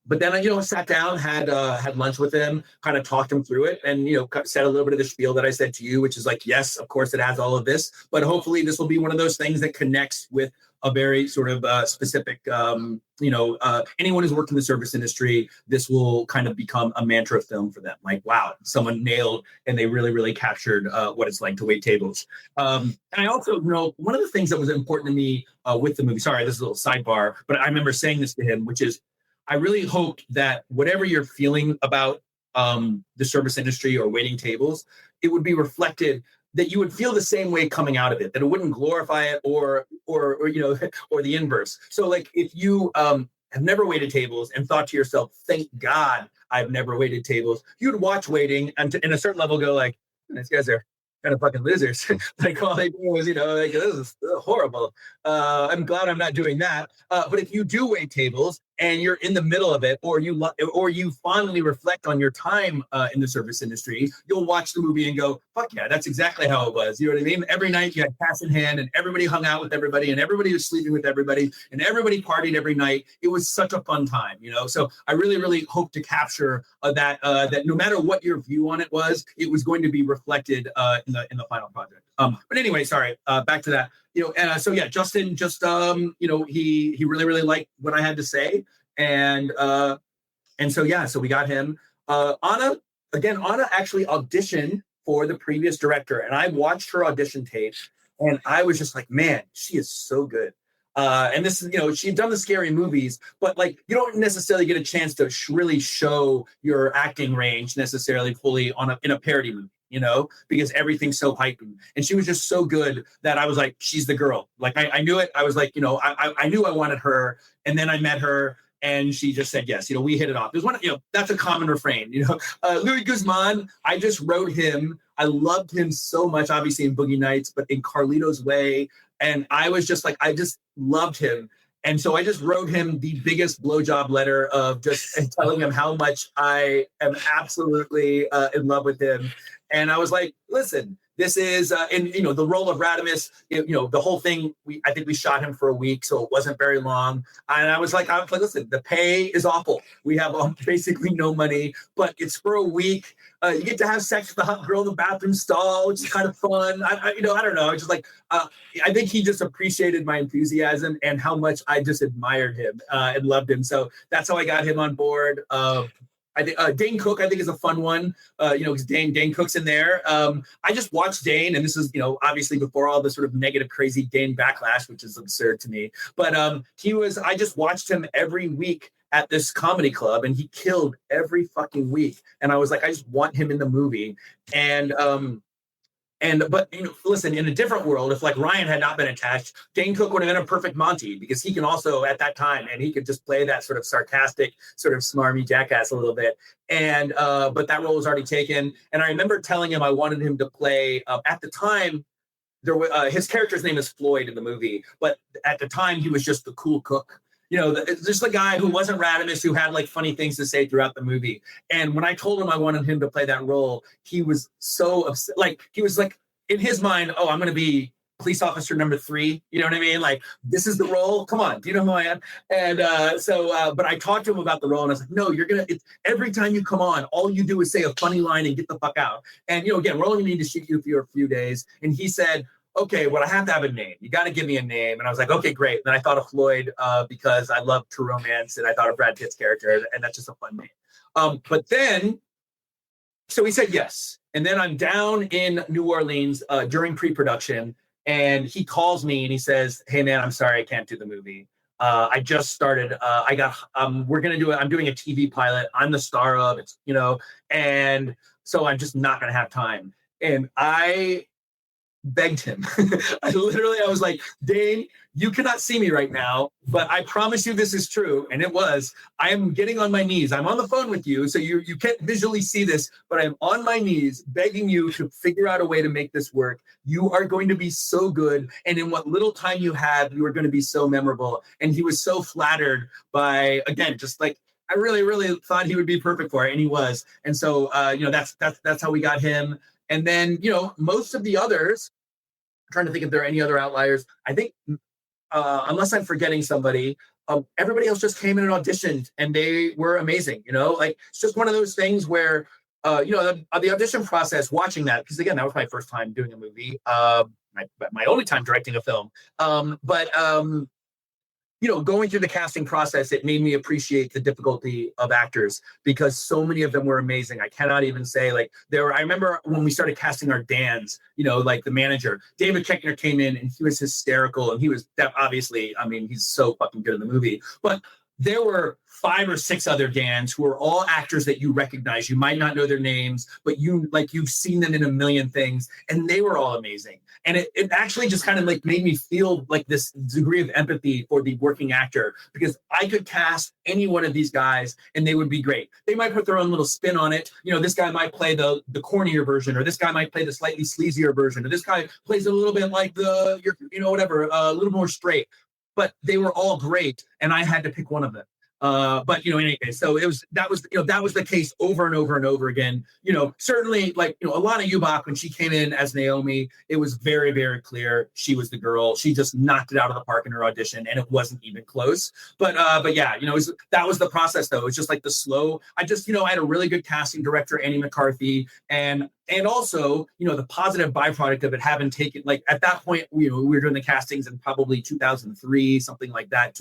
E: But then I, sat down, had lunch with him, kind of talked him through it, and said a little bit of the spiel that I said to you, which is like, yes, of course, it has all of this, but hopefully this will be one of those things that connects with a very sort of specific, anyone who's worked in the service industry. This will kind of become a mantra film for them. Like, wow, someone nailed, and they really, really captured what it's like to wait tables. And I also, one of the things that was important to me with the movie. Sorry, this is a little sidebar, but I remember saying this to him, which is, I really hoped that whatever you're feeling about the service industry or waiting tables, it would be reflected that you would feel the same way coming out of it, that it wouldn't glorify it or you know, or the inverse. So like if you have never waited tables and thought to yourself, thank God I've never waited tables, you'd watch waiting and in a certain level go like, these guys are kind of fucking losers. Like all they do was, you know, like this is horrible. I'm glad I'm not doing that. But if you do wait tables and you're in the middle of it, or you fondly reflect on your time in the service industry, you'll watch the movie and go, fuck yeah, that's exactly how it was. You know what I mean? Every night you had cash in hand and everybody hung out with everybody and everybody was sleeping with everybody and everybody partied every night. It was such a fun time, you know? So I really, really hope to capture that no matter what your view on it was going to be reflected in the final project. But anyway, sorry, back to that. You know, and so yeah, Justin just you know, he really, really liked what I had to say. And so yeah, so we got him. Anna actually auditioned for the previous director, and I watched her audition tape and I was just like, man, she is so good. And this is, you know, she'd done the scary movies, but like you don't necessarily get a chance to really show your acting range necessarily fully in a parody movie, you know, because everything's so heightened. And she was just so good that I was like, she's the girl. Like I knew it. I was like, you know, I knew I wanted her. And then I met her and she just said yes. You know, we hit it off. There's one, you know, that's a common refrain. You know, Louis Guzman, I just wrote him. I loved him so much, obviously in Boogie Nights, but in Carlito's Way. And I was just like, I just loved him. And so I just wrote him the biggest blowjob letter of just telling him how much I am absolutely in love with him. And I was like, listen, this is, and you know, the role of Radimus, you know, the whole thing, I think we shot him for a week, so it wasn't very long. And I was like, listen, the pay is awful. We have basically no money, but it's for a week. You get to have sex with the hot girl in the bathroom stall, which is kind of fun. I don't know. It's just like, I think he just appreciated my enthusiasm and how much I just admired him and loved him. So that's how I got him on board. I think Dane Cook, I think, is a fun one. You know, because Dane Cook's in there. I just watched Dane, and this is, you know, obviously before all the sort of negative, crazy Dane backlash, which is absurd to me. But I just watched him every week at this comedy club, and he killed every fucking week. And I was like, I just want him in the movie. But you know, listen, in a different world, if like Ryan had not been attached, Dane Cook would have been a perfect Monty, because he can also at that time, and he could just play that sort of sarcastic, sort of smarmy jackass a little bit. And but that role was already taken. And I remember telling him I wanted him to play at the time. There was his character's name is Floyd in the movie, but at the time he was just the cool cook. You know, just the guy who wasn't Radimus, who had like funny things to say throughout the movie. And when I told him I wanted him to play that role, he was so upset. Like, he was like, in his mind, oh, I'm going to be police officer number 3. You know what I mean? Like, this is the role. Come on. Do you know who I am? And but I talked to him about the role, and I was like, no, every time you come on, all you do is say a funny line and get the fuck out. And, you know, again, we're only going to need to shoot you for a few days. And he said, okay, well, I have to have a name. You got to give me a name. And I was like, okay, great. And then I thought of Floyd because I love True Romance, and I thought of Brad Pitt's character, and that's just a fun name. But then, so he said yes. And then I'm down in New Orleans during pre-production, and he calls me and he says, hey man, I'm sorry, I can't do the movie. I just started, I'm doing a TV pilot. I'm the star of it, you know, and so I'm just not going to have time. And I begged him. I was like, Dane, you cannot see me right now, but I promise you this is true. And it was. I am getting on my knees. I'm on the phone with you, so you can't visually see this, but I'm on my knees begging you to figure out a way to make this work. You are going to be so good. And in what little time you have, you are going to be so memorable. And he was so flattered by, again, just like, I really, really thought he would be perfect for it, and he was. And so, you know, that's how we got him. And then, you know, most of the others, I'm trying to think if there are any other outliers. I think, unless I'm forgetting somebody, everybody else just came in and auditioned, and they were amazing. You know, like, it's just one of those things where, you know, the audition process, watching that, because again, that was my first time doing a movie, my only time directing a film. You know, going through the casting process, it made me appreciate the difficulty of actors, because so many of them were amazing. I cannot even say, like, I remember when we started casting our Dans, you know, like the manager, David Koechner came in and he was hysterical. And he was obviously, I mean, he's so fucking good in the movie. But there were 5 or 6 other Dans who are all actors that you recognize. You might not know their names, but you've seen them in a million things, and they were all amazing. And it actually just kind of like made me feel like this degree of empathy for the working actor, because I could cast any one of these guys and they would be great. They might put their own little spin on it. This guy might play the cornier version, or this guy might play the slightly sleazier version, or this guy plays it a little bit like a little more straight. But they were all great, and I had to pick one of them. But in any case, so that was the case over and over and over again. Certainly, Alana Ubach, when she came in as Naomi, it was very, very clear she was the girl. She just knocked it out of the park in her audition, and it wasn't even close. But yeah, that was the process though. It's just like the slow. I had a really good casting director, Annie McCarthy, and also, the positive byproduct of it having taken, like at that point, we were doing the castings in probably 2003, something like that.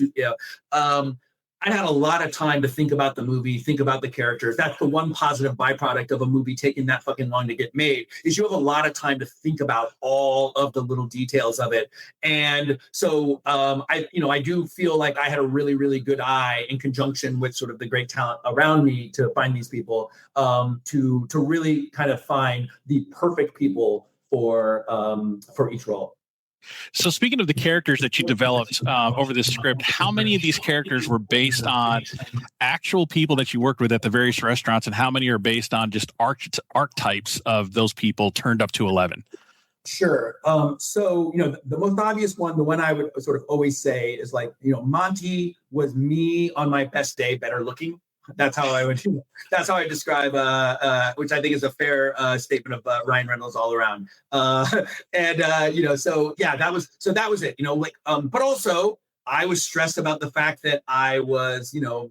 E: I had a lot of time to think about the movie, think about the characters. That's the one positive byproduct of a movie taking that fucking long to get made, is you have a lot of time to think about all of the little details of it. And so I do feel like I had a really, really good eye in conjunction with sort of the great talent around me to find these people, to really kind of find the perfect people for each role.
G: So speaking of the characters that you developed over this script, how many of these characters were based on actual people that you worked with at the various restaurants, and how many are based on just archetypes of those people turned up to 11?
E: Sure. So, the most obvious one, the one I would sort of always say is Monty was me on my best day, better looking. That's how I describe, which I think is a fair statement of Ryan Reynolds all around. So yeah, that was it, but also I was stressed about the fact that I was, when I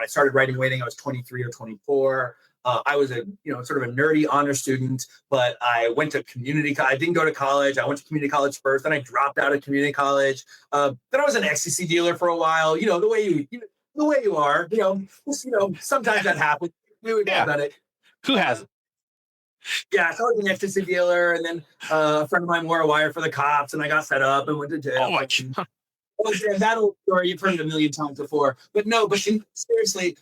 E: started writing Waiting, I was 23 or 24. I was a, sort of a nerdy honor student, but I went to community college. I didn't go to college. I went to community college first, then I dropped out of community college. Then I was an ecstasy dealer for a while, the way you are, sometimes that happens. We would know about it.
G: Who hasn't?
E: Yeah, so I was an ecstasy dealer, and then a friend of mine wore a wire for the cops, and I got set up and went to jail. That old story, you've heard it a million times before. But no, seriously,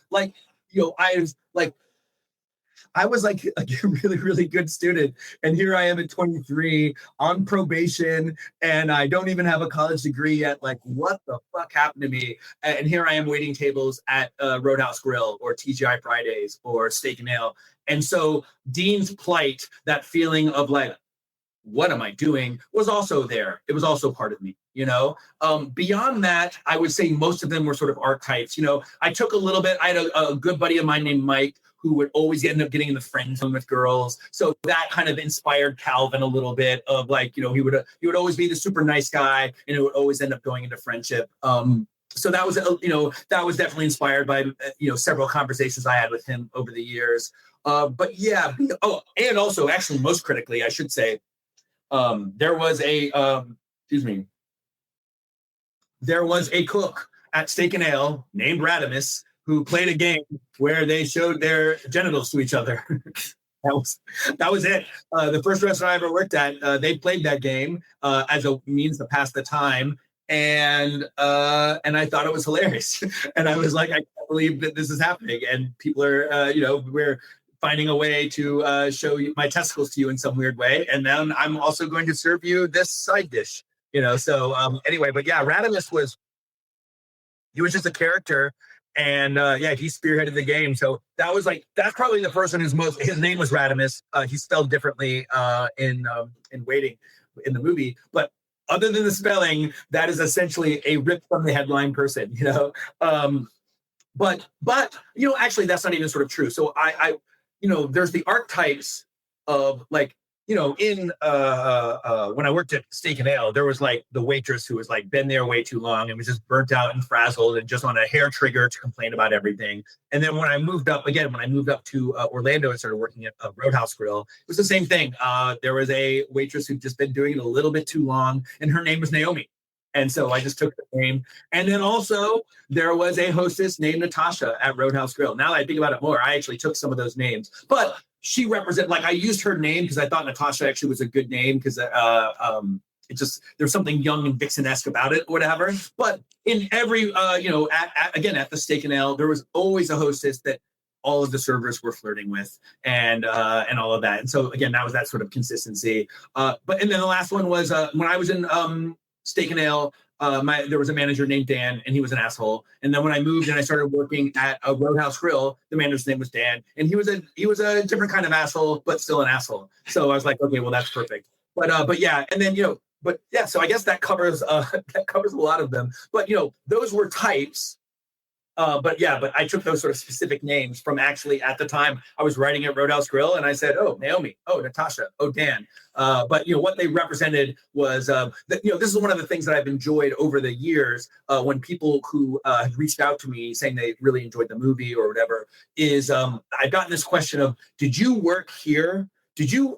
E: I was like a really, really good student. And here I am at 23 on probation, and I don't even have a college degree yet. Like, what the fuck happened to me? And here I am waiting tables at Roadhouse Grill or TGI Fridays or Steak and Ale. And so Dean's plight, that feeling of like, what am I doing, was also there. It was also part of me, Beyond that, I would say most of them were sort of archetypes. I took a little bit. I had a good buddy of mine named Mike, who would always end up getting in the friend zone with girls. So that kind of inspired Calvin a little bit of like, he would always be the super nice guy, and it would always end up going into friendship. So that was, that was definitely inspired by, several conversations I had with him over the years. But yeah. Oh, and also actually most critically, I should say, there was a cook at Steak and Ale named Radimus, who played a game where they showed their genitals to each other. That was it. The first restaurant I ever worked at, they played that game as a means to pass the time, and I thought it was hilarious. And I was like, I can't believe that this is happening, and people are, we're finding a way to show you my testicles to you in some weird way, and then I'm also going to serve you this side dish. So anyway, but yeah, Radimus was just a character. And he spearheaded the game. So that's probably the person his name was Radimus. He's spelled differently in Waiting in the movie. But other than the spelling, that is essentially a rip from the headline person, But actually that's not even sort of true. So I there's the archetypes of like, when I worked at Steak and Ale, there was like the waitress who was like been there way too long and was just burnt out and frazzled and just on a hair trigger to complain about everything. And then when I moved up to Orlando and started working at Roadhouse Grill, it was the same thing. There was a waitress who'd just been doing it a little bit too long, and her name was Naomi. And so I just took the name. And then also there was a hostess named Natasha at Roadhouse Grill. Now that I think about it more, I actually took some of those names. But she I used her name because I thought Natasha actually was a good name because it just, there's something young and Vixen-esque about it, or whatever. But in every, again, at the Steak and Ale, there was always a hostess that all of the servers were flirting with, and all of that. And so again, that was that sort of consistency. And then the last one was when I was in Steak and Ale. There was a manager named Dan, and he was an asshole. And then when I moved and I started working at a Roadhouse Grill, the manager's name was Dan, and he was a different kind of asshole, but still an asshole. So I was like, okay, well, that's perfect. But yeah, and then so I guess that covers a lot of them. But those were types. But I took those sort of specific names from actually at the time I was writing at Roadhouse Grill, and I said, oh, Naomi, oh, Natasha, oh, Dan. But what they represented was this is one of the things that I've enjoyed over the years when people who have reached out to me saying they really enjoyed the movie or whatever is I've gotten this question of, did you work here? Did you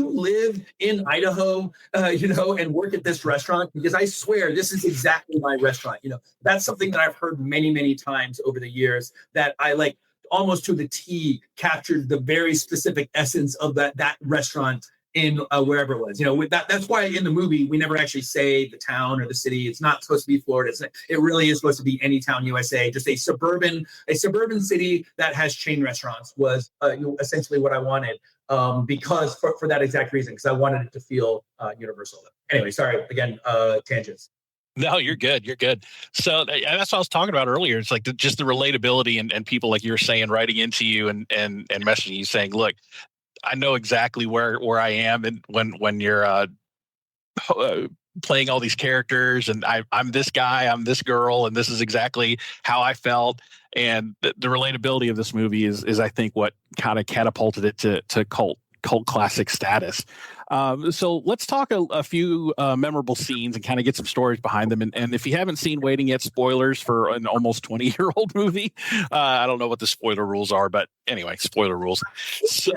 E: live in Idaho, and work at this restaurant? Because I swear this is exactly my restaurant. That's something that I've heard many, many times over the years, that I like almost to the T captured the very specific essence of that restaurant in wherever it was. That's why in the movie we never actually say the town or the city. It's not supposed to be Florida. It really is supposed to be any town USA. Just a suburban city that has chain restaurants was essentially what I wanted. Because for that exact reason, because I wanted it to feel universal. Anyway, sorry, again, tangents.
G: No, you're good. You're good. So that's what I was talking about earlier. It's like just the relatability and people, like you were saying, writing into you and messaging you saying, look, I know exactly where I am, and when you're playing all these characters, and I'm this guy, I'm this girl, and this is exactly how I felt. And the relatability of this movie is I think what kind of catapulted it to cult classic status. So let's talk a few memorable scenes and kind of get some stories behind them. And if you haven't seen Waiting Yet, spoilers for an almost 20-year-old movie. I don't know what the spoiler rules are, but anyway, spoiler rules. So,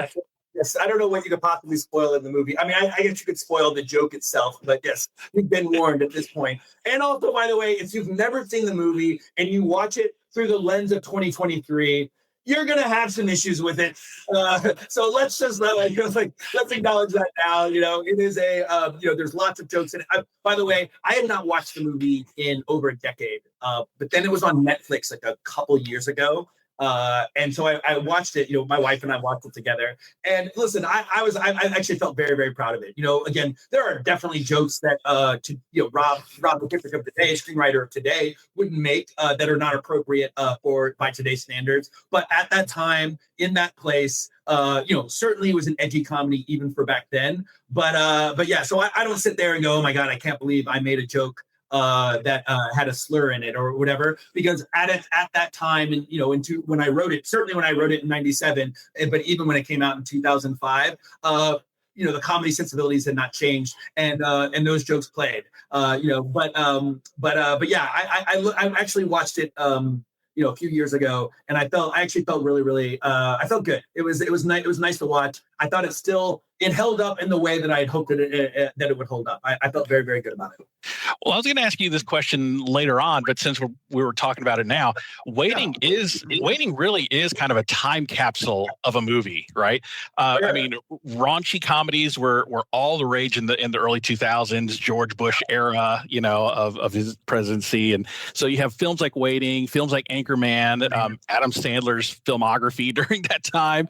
E: yes, I don't know what you could possibly spoil in the movie. I mean, I guess you could spoil the joke itself, but yes, you've been warned at this point. And also, by the way, if you've never seen the movie and you watch it through the lens of 2023, you're gonna have some issues with it. So let's just let's acknowledge that now. It is there's lots of jokes in it. By the way, I had not watched the movie in over a decade, but then it was on Netflix like a couple years ago. And so I watched it, my wife and I watched it together. And listen, I actually felt very, very proud of it. Again, there are definitely jokes that Rob McKittrick of today, screenwriter of today, wouldn't make that are not appropriate by today's standards. But at that time, in that place, certainly it was an edgy comedy even for back then. But yeah, so I don't sit there and go, oh my God, I can't believe I made a joke that had a slur in it or whatever, because at that time, and when I wrote it, certainly when I wrote it in '97, but even when it came out in 2005, the comedy sensibilities had not changed, and those jokes played, but yeah, I actually watched it a few years ago, and I actually felt really, really I felt good. It was nice to watch. I thought it held up in the way that I had hoped that it would hold up. I felt very, very good about it.
G: Well, I was going to ask you this question later on, but since we were talking about it now, Waiting really is kind of a time capsule of a movie, right? Sure. I mean, raunchy comedies were all the rage in the early 2000s, George Bush era, of his presidency, and so you have films like Waiting, films like Anchorman, Adam Sandler's filmography during that time,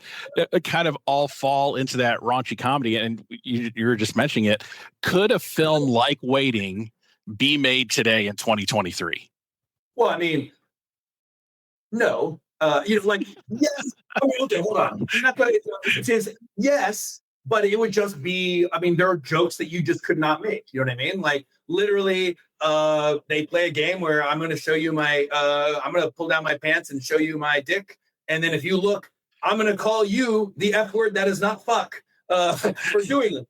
G: kind of all fall into that raunchy comedy. And you were just mentioning it. Could a film like Waiting be made today in 2023?
E: Well, I mean, no. Yes. I mean, okay, hold on. Yes, but it would just be. I mean, there are jokes that you just could not make. You know what I mean? Like literally, they play a game where I'm going to show you I'm going to pull down my pants and show you my dick, and then if you look, I'm going to call you the F word that is not fuck for doing it.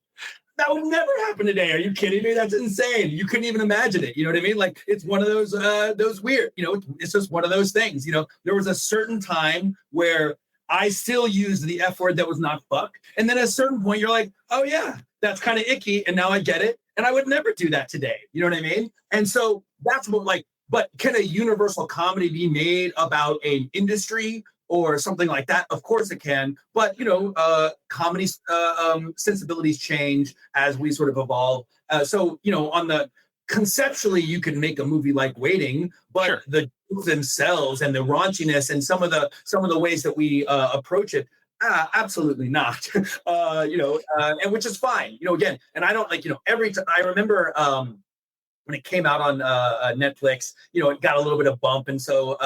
E: That would never happen today. Are you kidding me? That's insane. You couldn't even imagine it. You know what I mean? Like it's one of those weird, it's just one of those things. There was a certain time where I still used the F word that was not fuck. And then at a certain point, you're like, oh yeah, that's kind of icky. And now I get it. And I would never do that today. You know what I mean? And so that's what but can a universal comedy be made about an industry or something like that, of course it can. But, comedy sensibilities change as we sort of evolve. So, on the conceptually, you can make a movie like Waiting, but
G: Sure.
E: the jokes themselves and the raunchiness and some of the ways that we approach it, absolutely not. And which is fine. Again, and I don't every time I remember when it came out on Netflix, it got a little bit of bump, and so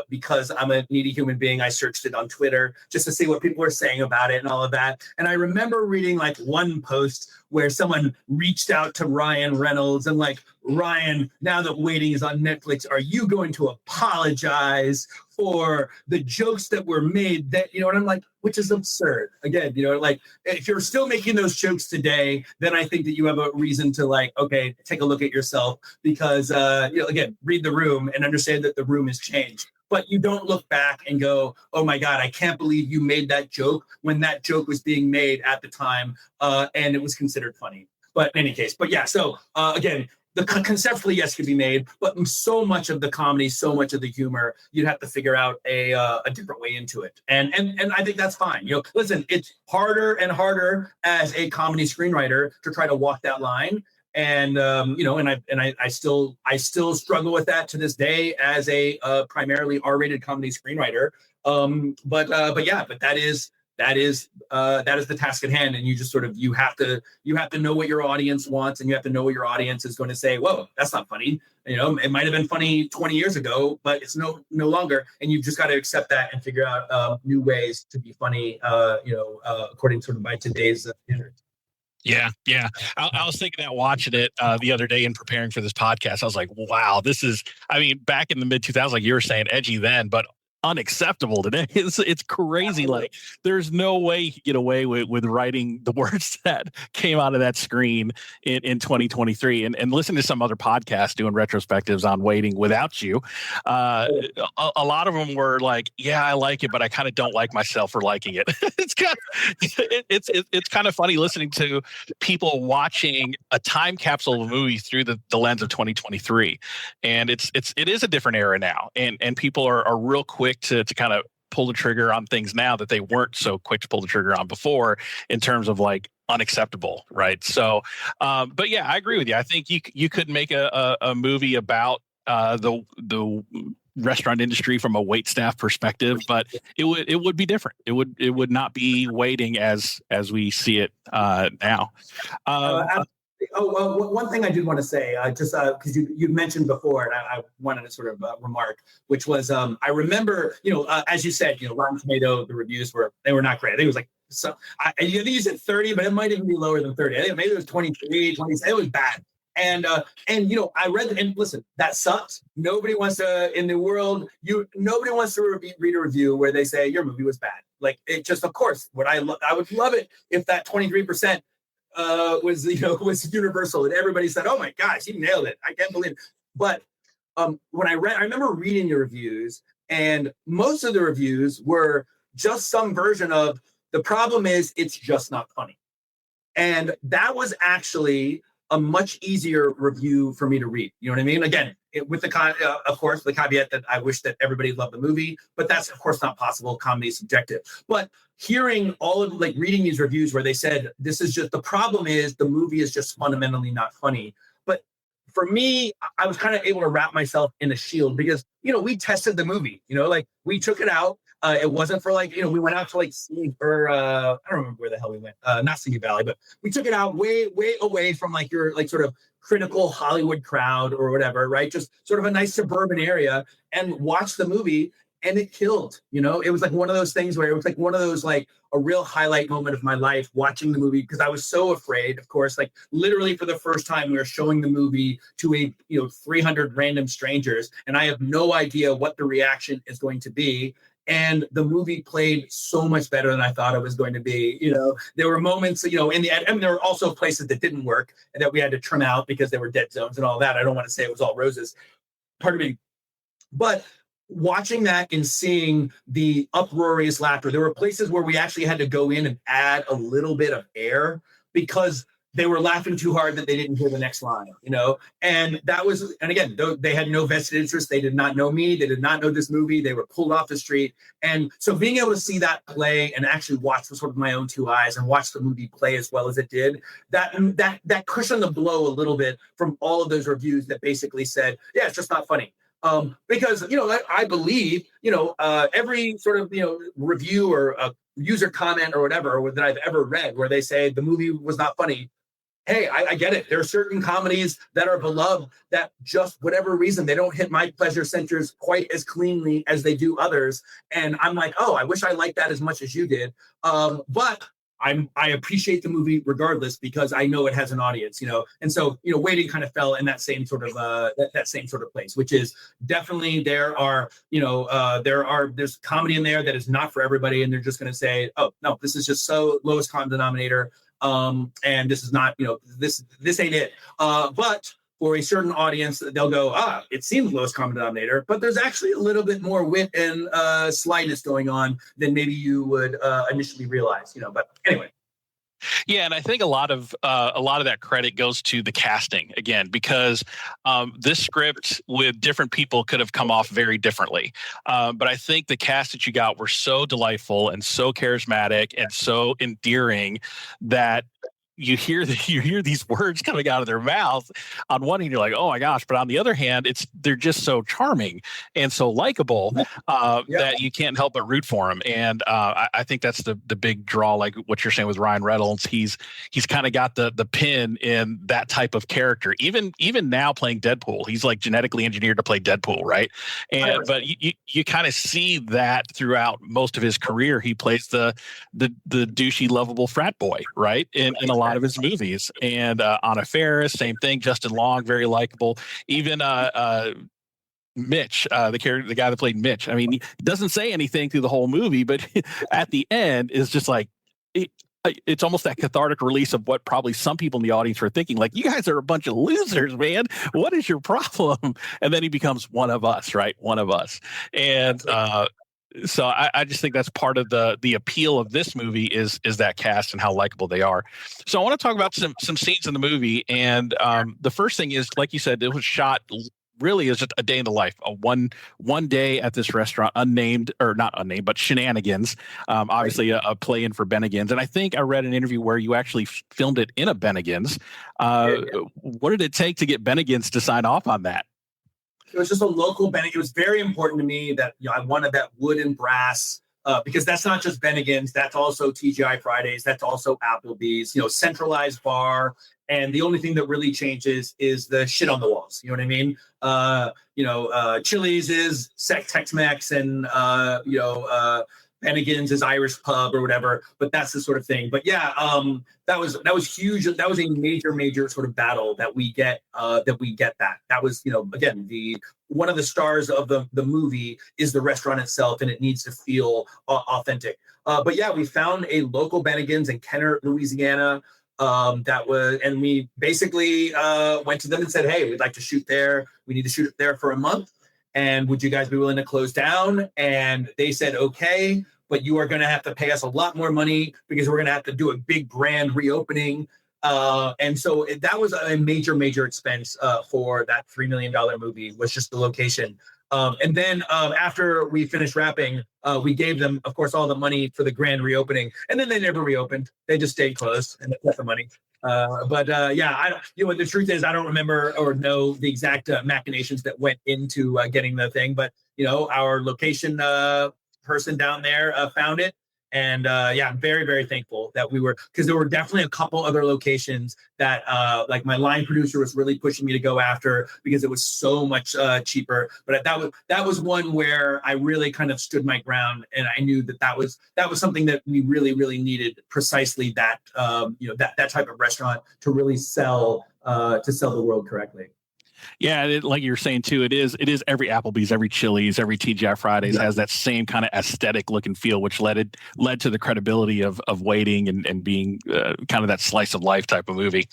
E: because I'm a needy human being, I searched it on Twitter just to see what people were saying about it and all of that. And I remember reading like one post where someone reached out to Ryan Reynolds and like, Ryan, now that Waiting is on Netflix, are you going to apologize for the jokes that were made? That, and I'm like, which is absurd. Again, like if you're still making those jokes today, then I think that you have a reason to like, okay, take a look at yourself because, again, read the room and understand that the room has changed. But you don't look back and go, oh my God, I can't believe you made that joke when that joke was being made at the time and it was considered funny. But in any case, so again, the conceptually, yes, could be made, but so much of the comedy, so much of the humor, you'd have to figure out a different way into it. And I think that's fine. Listen, it's harder and harder as a comedy screenwriter to try to walk that line. And I still struggle with that to this day as a primarily R-rated comedy screenwriter. But that is the task at hand, and you just sort of you have to know what your audience wants, and you have to know what your audience is going to say. Whoa, that's not funny. It might have been funny 20 years ago, but it's no longer, and you've just got to accept that and figure out new ways to be funny. According sort of by today's standards.
G: Yeah. I was thinking that watching it the other day and preparing for this podcast, I was like, wow, back in the mid 2000s, like you were saying, edgy then, but unacceptable today. It's crazy. Like there's no way you get away with writing the words that came out of that screen in 2023 and listen to some other podcasts doing retrospectives on Waiting without you. A lot of them were like, yeah, I like it, but I kind of don't like myself for liking it. It's kind of funny listening to people watching a time capsule of a movie through the lens of 2023. And it is a different era now. And people are real quick to kind of pull the trigger on things now that they weren't so quick to pull the trigger on before in terms of like unacceptable, right? So, but yeah, I agree with you. I think you could make a movie about the restaurant industry from a waitstaff perspective, but it would be different. It would not be Waiting as we see it now.
E: One thing I did want to say, just because you mentioned before, and I wanted to sort of remark, which was I remember, as you said, Rotten Tomato, the reviews were not great. I think it was like I think you said 30, but it might even be lower than 30. I think maybe it was 23, 27. It was bad. And I read and listen, that sucks. Nobody wants to in the world. Nobody wants to read a review where they say your movie was bad. Like it just, of course, I would love it if that 23%. Was universal, and everybody said, "Oh my gosh, you nailed it! I can't believe it." But when I remember reading the reviews, and most of the reviews were just some version of the problem is it's just not funny, and that was actually a much easier review for me to read. You know what I mean? Again, with the of course the caveat that I wish that everybody loved the movie, but that's of course not possible. Comedy is subjective, but hearing all of reading these reviews where they said this is just the problem is the movie is just fundamentally not funny. But for me, I was kind of able to wrap myself in a shield because we tested the movie. We took it out. It wasn't for we went out to I don't remember where the hell we went. Not Simi Valley, but we took it out way away from your sort of critical Hollywood crowd or whatever, right? Just sort of a nice suburban area and watched the movie. And it killed, it was like one of those things where it was like one of those, a real highlight moment of my life watching the movie because I was so afraid, of course, literally for the first time we were showing the movie to 300 random strangers. And I have no idea what the reaction is going to be. And the movie played so much better than I thought it was going to be. There were moments, in the end, and there were also places that didn't work and that we had to trim out because there were dead zones and all that. I don't want to say it was all roses. Pardon me. But watching that and seeing the uproarious laughter, there were places where we actually had to go in and add a little bit of air because they were laughing too hard that they didn't hear the next line, and again, they had no vested interest. They did not know me. They did not know this movie. They were pulled off the street. And so being able to see that play and actually watch with sort of my own two eyes and watch the movie play as well as it did, that cushioned the blow a little bit from all of those reviews that basically said, yeah, it's just not funny. Because, I believe, every sort of, review or user comment or whatever that I've ever read where they say the movie was not funny. Hey, I get it. There are certain comedies that are beloved that just whatever reason, they don't hit my pleasure centers quite as cleanly as they do others. And I'm like, oh, I wish I liked that as much as you did. But I appreciate the movie regardless because I know it has an audience, and so Waiting kind of fell in that same sort of that same sort of place, which is definitely there's comedy in there that is not for everybody, and they're just going to say, oh no, this is just so lowest common denominator, and this is not this ain't it, but for a certain audience, they'll go, it seems lowest common denominator, but there's actually a little bit more wit and slyness going on than maybe you would initially realize, But anyway.
G: Yeah, and I think a lot of that credit goes to the casting again, because this script with different people could have come off very differently. But I think the cast that you got were so delightful and so charismatic and so endearing that you hear these words coming out of their mouth. On one hand, you're like, oh my gosh, but on the other hand, they're just so charming and so likable that you can't help but root for them. And I think that's the big draw, like what you're saying with Ryan Reynolds. He's kind of got the pin in that type of character. Even now playing Deadpool, he's like genetically engineered to play Deadpool, right? And but you kind of see that throughout most of his career. He plays the douchey, lovable frat boy, right? In a lot of his movies. And on Faris, same thing. Justin Long, very likable. Even Mitch, the guy that played Mitch. I mean, he doesn't say anything through the whole movie, but at the end is just like it's almost that cathartic release of what probably some people in the audience were thinking, like, you guys are a bunch of losers, man. What is your problem? And then he becomes one of us, right? One of us. And so I just think that's part of the appeal of this movie is that cast and how likable they are. So I want to talk about some scenes in the movie. And the first thing is, like you said, it was shot really as just a day in the life, one day at this restaurant, unnamed, or not unnamed, but Shenanigans, obviously a play-in for Bennigan's. And I think I read an interview where you actually filmed it in a Bennigan's. What did it take to get Bennigan's to sign off on that?
E: It was just a local Bennigan's. It was very important to me that I wanted that wood and brass because that's not just Bennigan's. That's also TGI Fridays. That's also Applebee's. Centralized bar. And the only thing that really changes is the shit on the walls. You know what I mean? Chili's is Tex-Mex, and Bennigan's is Irish pub or whatever. But that's the sort of thing. But yeah, that was huge. That was a major sort of battle that we get. That was again one of the stars of the movie is the restaurant itself, and it needs to feel authentic. But yeah, we found a local Bennigan's in Kenner, Louisiana. And we basically went to them and said, hey, we'd like to shoot there. We need to shoot it there for a month. And would you guys be willing to close down? And they said, okay, but you are going to have to pay us a lot more money because we're going to have to do a big grand reopening. And so that was a major expense for that $3 million movie, was just the location. And then after we finished wrapping, we gave them, of course, all the money for the grand reopening, and then they never reopened. They just stayed closed and left the money. The truth is, I don't remember or know the exact machinations that went into getting the thing, but our location person down there found it. And I'm very thankful that we were, because there were definitely a couple other locations that like my line producer was really pushing me to go after because it was so much cheaper. But that was one where I really kind of stood my ground, and I knew that was something that we really needed, precisely that that type of restaurant to really sell the world correctly.
G: Yeah, like you're saying too, it is every Applebee's, every Chili's, every TGI Fridays has that same kind of aesthetic look and feel, which led to the credibility of Waiting and being kind of that slice of life type of movie.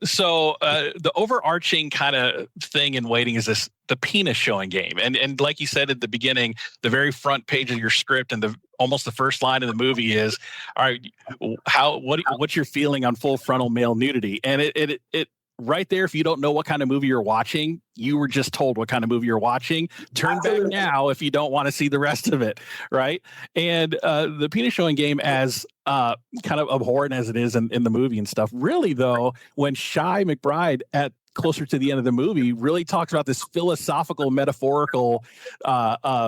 G: So the overarching kind of thing in Waiting is the penis showing game, and like you said at the beginning, the very front page of your script and almost the first line of the movie is, all right, what's your feeling on full frontal male nudity? And it right there, if you don't know what kind of movie you're watching, you were just told what kind of movie you're watching. Turn back now if you don't want to see the rest of it, right? And the penis showing game, as kind of abhorrent as it is in the movie and stuff, really, though, when Shy McBride at closer to the end of the movie really talks about this philosophical, metaphorical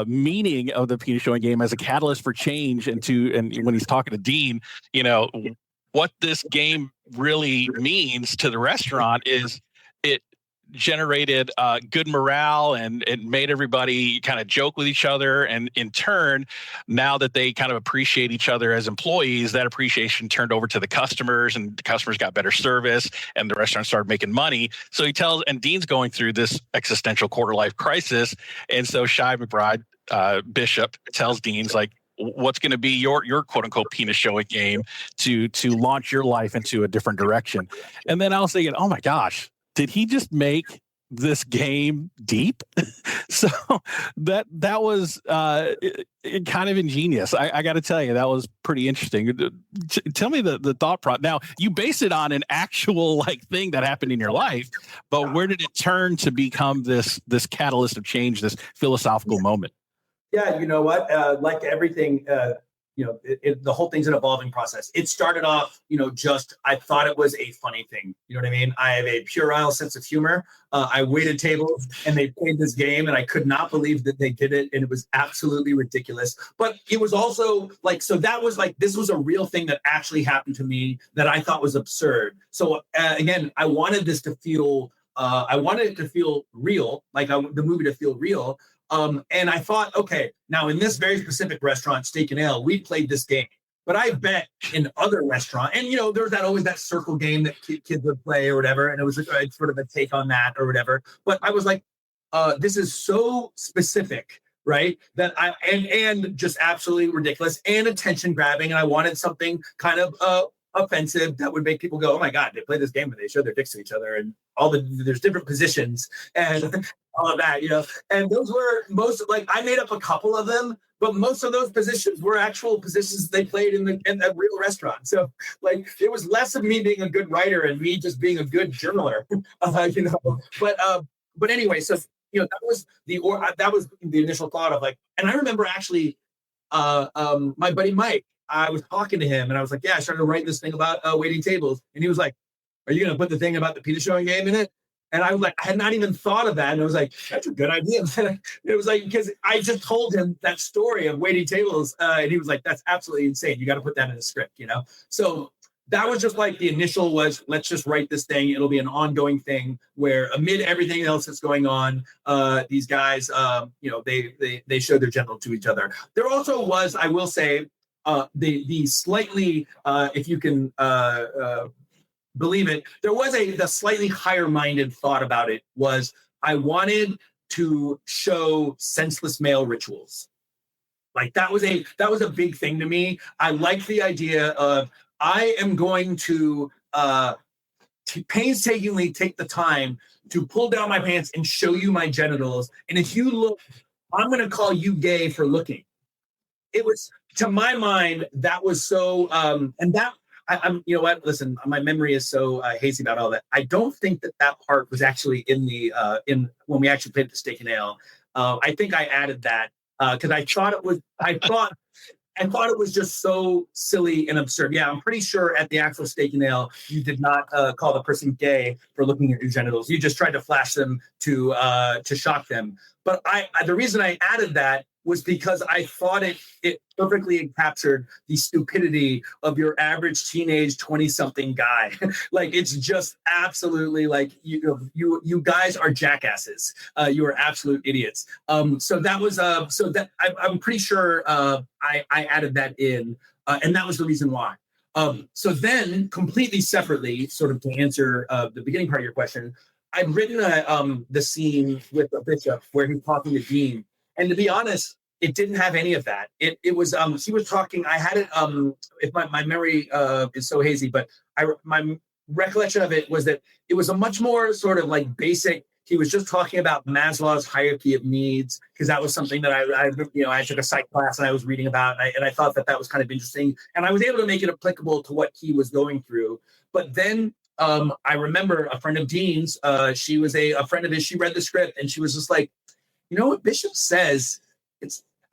G: meaning of the penis showing game as a catalyst for change, and when he's talking to Dean, what this game really means to the restaurant is it generated good morale, and it made everybody kind of joke with each other. And in turn, now that they kind of appreciate each other as employees, that appreciation turned over to the customers, and the customers got better service, and the restaurant started making money. So and Dean's going through this existential quarter life crisis. And so Shy McBride, Bishop, tells Dean's like, what's going to be your quote unquote penis showing game to launch your life into a different direction. And then I was thinking, oh my gosh, did he just make this game deep? So that was kind of ingenious. I got to tell you, that was pretty interesting. Tell me the thought process. Now, you base it on an actual thing that happened in your life, but where did it turn to become this catalyst of change, this philosophical moment?
E: Yeah, you know what? Like everything, the whole thing's an evolving process. It started off, I thought it was a funny thing. You know what I mean? I have a puerile sense of humor. I waited tables and they played this game, and I could not believe that they did it. And it was absolutely ridiculous. But it was also this was a real thing that actually happened to me that I thought was absurd. So again, I wanted this to feel, I wanted it to feel real, the movie to feel real. And I thought, okay, now in this very specific restaurant, Steak and Ale, we played this game. But I bet in other restaurants, and there's always that circle game that kids would play or whatever, and it was sort of a take on that or whatever. But I was like, this is so specific, right? That and just absolutely ridiculous and attention grabbing, and I wanted something kind of offensive that would make people go, oh my God, they play this game where they show their dicks to each other, and there's different positions and all of that, and those were I made up a couple of them, but most of those positions were actual positions they played in that real restaurant. So it was less of me being a good writer and me just being a good journaler, but anyway, so that was the initial thought of and I remember actually my buddy Mike, I was talking to him and I was like, yeah, I started writing this thing about waiting tables. And he was like, are you going to put the thing about the penis showing game in it? And I was like, I had not even thought of that. And I was like, that's a good idea. It was because I just told him that story of waiting tables. And he was like, that's absolutely insane. You got to put that in the script, So that was just the initial was, let's just write this thing. It'll be an ongoing thing where amid everything else that's going on, these guys, they show their genital to each other. There also was, I will say, the slightly, if you can believe it, there was the slightly higher-minded thought about it was I wanted to show senseless male rituals. That was a big thing to me. I like the idea of I am going to painstakingly take the time to pull down my pants and show you my genitals. And if you look, I'm going to call you gay for looking. It was, to my mind, that was so, and that, I'm, listen, my memory is so hazy about all that. I don't think that part was actually in when we actually played the Steak and Ale. I think I added that because I thought it was just so silly and absurd. Yeah, I'm pretty sure at the actual Steak and Ale, you did not call the person gay for looking at your genitals. You just tried to flash them to shock them. But the reason I added that was because I thought it perfectly captured the stupidity of your average teenage 20-something guy. It's just absolutely you guys are jackasses. You are absolute idiots. So that was I'm pretty sure I added that in, and that was the reason why. So then, completely separately, sort of to answer the beginning part of your question, I'd written the scene with the bishop where he's talking to Dean, and to be honest, it didn't have any of that. It was he was talking. I had it if my memory is so hazy, but my recollection of it was that it was a much more sort of like basic. He was just talking about Maslow's hierarchy of needs, because that was something that I took a psych class and I was reading about, and I thought that was kind of interesting, and I was able to make it applicable to what he was going through. But then I remember a friend of Dean's, she was a friend of his, she read the script and she was just like, you know what Bishop says,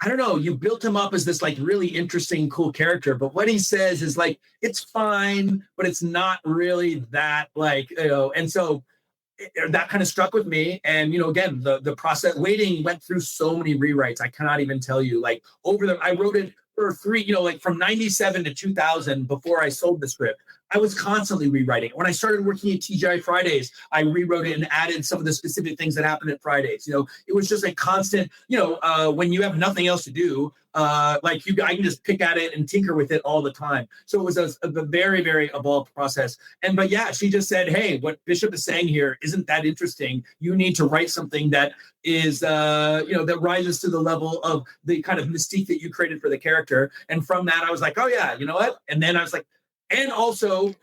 E: I don't know, you built him up as this like really interesting, cool character, but what he says is like, it's fine, but it's not really that like, and so that kind of stuck with me. And, again, the process waiting went through so many rewrites. I cannot even tell you, like I wrote it for 3, like from 97 to 2000 before I sold the script. I was constantly rewriting it. When I started working at TGI Fridays, I rewrote it and added some of the specific things that happened at Fridays. It was just a constant, when you have nothing else to do, I can just pick at it and tinker with it all the time. So it was a very, very evolved process. But yeah, she just said, hey, what Bishop is saying here isn't that interesting. You need to write something that is, that rises to the level of the kind of mystique that you created for the character. And from that, I was like, oh yeah, you know what? And then I was like, and also,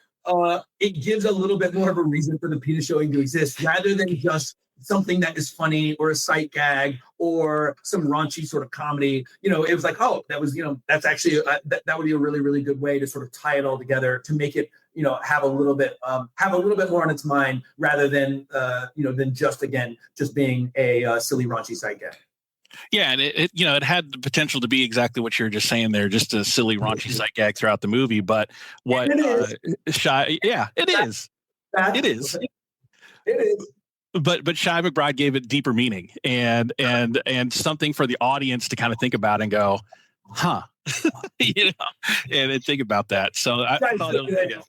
E: it gives a little bit more of a reason for the penis showing to exist, rather than just something that is funny or a sight gag or some raunchy sort of comedy. It was like, oh, that was, that's actually that would be a really, really good way to sort of tie it all together to make it, have a little bit more on its mind, rather than than just being a silly raunchy sight gag.
G: Yeah, and it had the potential to be exactly what you were just saying there, just a silly, raunchy sight gag throughout the movie. But what Shy, yeah, it is. But Shy McBride gave it deeper meaning and something for the audience to kind of think about and go, huh, and think about that. So I thought it was good.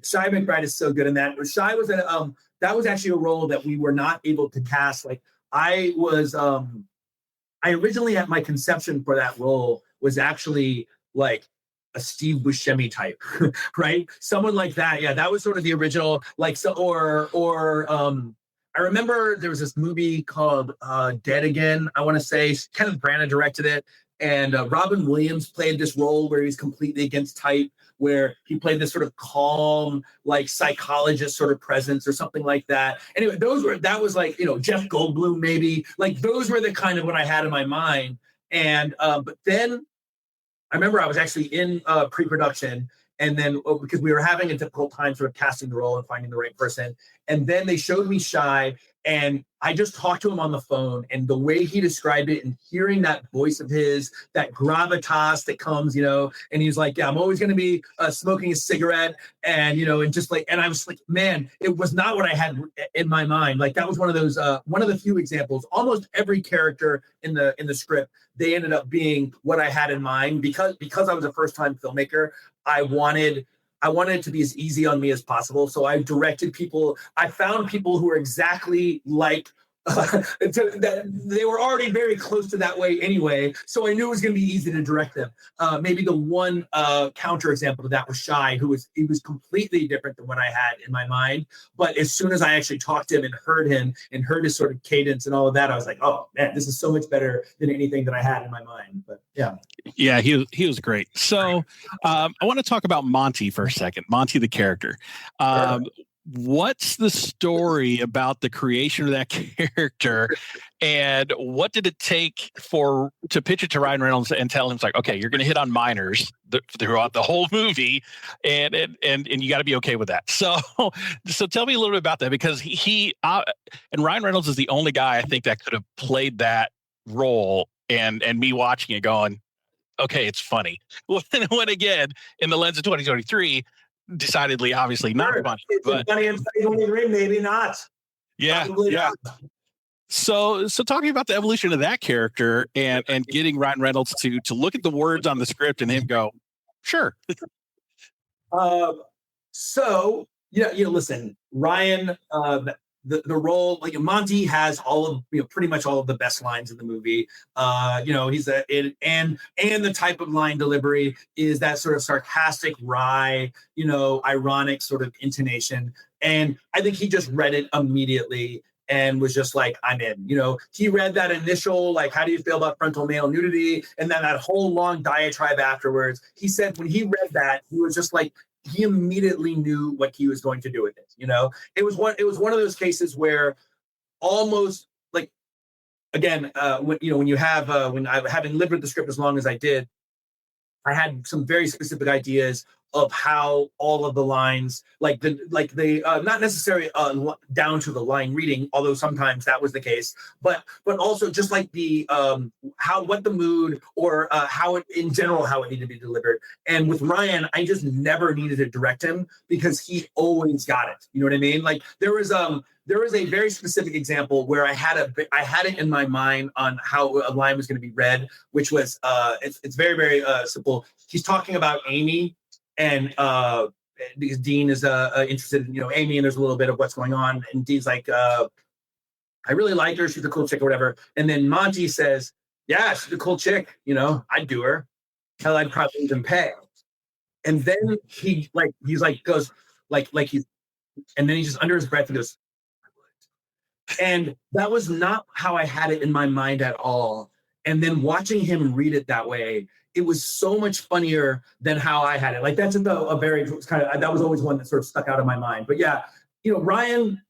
E: Shy McBride is so good in that. Shy was that was actually a role that we were not able to cast. Like I originally had my conception for that role was actually like a Steve Buscemi type, right? Someone like that. Yeah, that was sort of the original. Like so, or I remember there was this movie called Dead Again. I want to say Kenneth Branagh directed it, and Robin Williams played this role where he's completely against type, where he played this sort of calm, like psychologist sort of presence or something like that. Anyway, that was like, Jeff Goldblum maybe, like those were the kind of what I had in my mind. And, but then I remember I was actually in pre-production, and then because we were having a difficult time sort of casting the role and finding the right person. And then they showed me Shy, and I just talked to him on the phone, and the way he described it and hearing that voice of his, that gravitas that comes, and he's like, yeah, I'm always going to be smoking a cigarette. And, and just like, and I was like, man, it was not what I had in my mind. Like that was one of those, one of the few examples. Almost every character in the script, they ended up being what I had in mind, because I was a first time filmmaker. I wanted it to be as easy on me as possible. So I directed people. I found people who were exactly like, that they were already very close to that way anyway. So I knew it was going to be easy to direct them. Maybe the one counter example to that was Shy, he was completely different than what I had in my mind. But as soon as I actually talked to him and heard his sort of cadence and all of that, I was like, oh man, this is so much better than anything that I had in my mind. But yeah.
G: Yeah, he was great. So I want to talk about Monty for a second. Monty, the character.
E: Sure.
G: What's the story about the creation of that character, and what did it take to pitch it to Ryan Reynolds and tell him, it's like, okay, you're going to hit on minors throughout the whole movie, and you got to be okay with that. So tell me a little bit about that, because he and Ryan Reynolds is the only guy I think that could have played that role, and me watching it going, okay, it's funny. When again, in the lens of 2023. Decidedly, obviously not funny.
E: But funny in 2023, maybe not.
G: Yeah,
E: probably
G: yeah.
E: Not.
G: So talking about the evolution of that character and getting Ryan Reynolds to look at the words on the script and him go, sure.
E: So listen, Ryan. The role, like Monty has all of pretty much all of the best lines in the movie. He's and the type of line delivery is that sort of sarcastic, wry, ironic sort of intonation. And I think he just read it immediately and was just like, I'm in. He read that initial, like, how do you feel about frontal male nudity? And then that whole long diatribe afterwards. He said when he read that, he was just like, he immediately knew what he was going to do with it. It was one of those cases where almost like, again, when you have, when I, having lived with the script as long as I did, I had some very specific ideas of how all of the lines, like the not necessarily down to the line reading, although sometimes that was the case, but also just like the what the mood or how it in general how it needed to be delivered. And with Ryan, I just never needed to direct him because he always got it. You know what I mean? Like there was a very specific example where I had it in my mind on how a line was going to be read, which was it's very, very simple. He's talking about Amy, and because Dean is interested in Amy, and there's a little bit of what's going on, and Dean's like, I really like her, she's a cool chick or whatever. And then Monty says, yeah, she's a cool chick, I'd do her. Hell, I'd probably even pay. And then he's like he's, and then he just under his breath he goes, and that was not how I had it in my mind at all. And then watching him read it that way, it was so much funnier than how I had it. Like that's a very kind of, that was always one that sort of stuck out of my mind. But yeah, Ryan,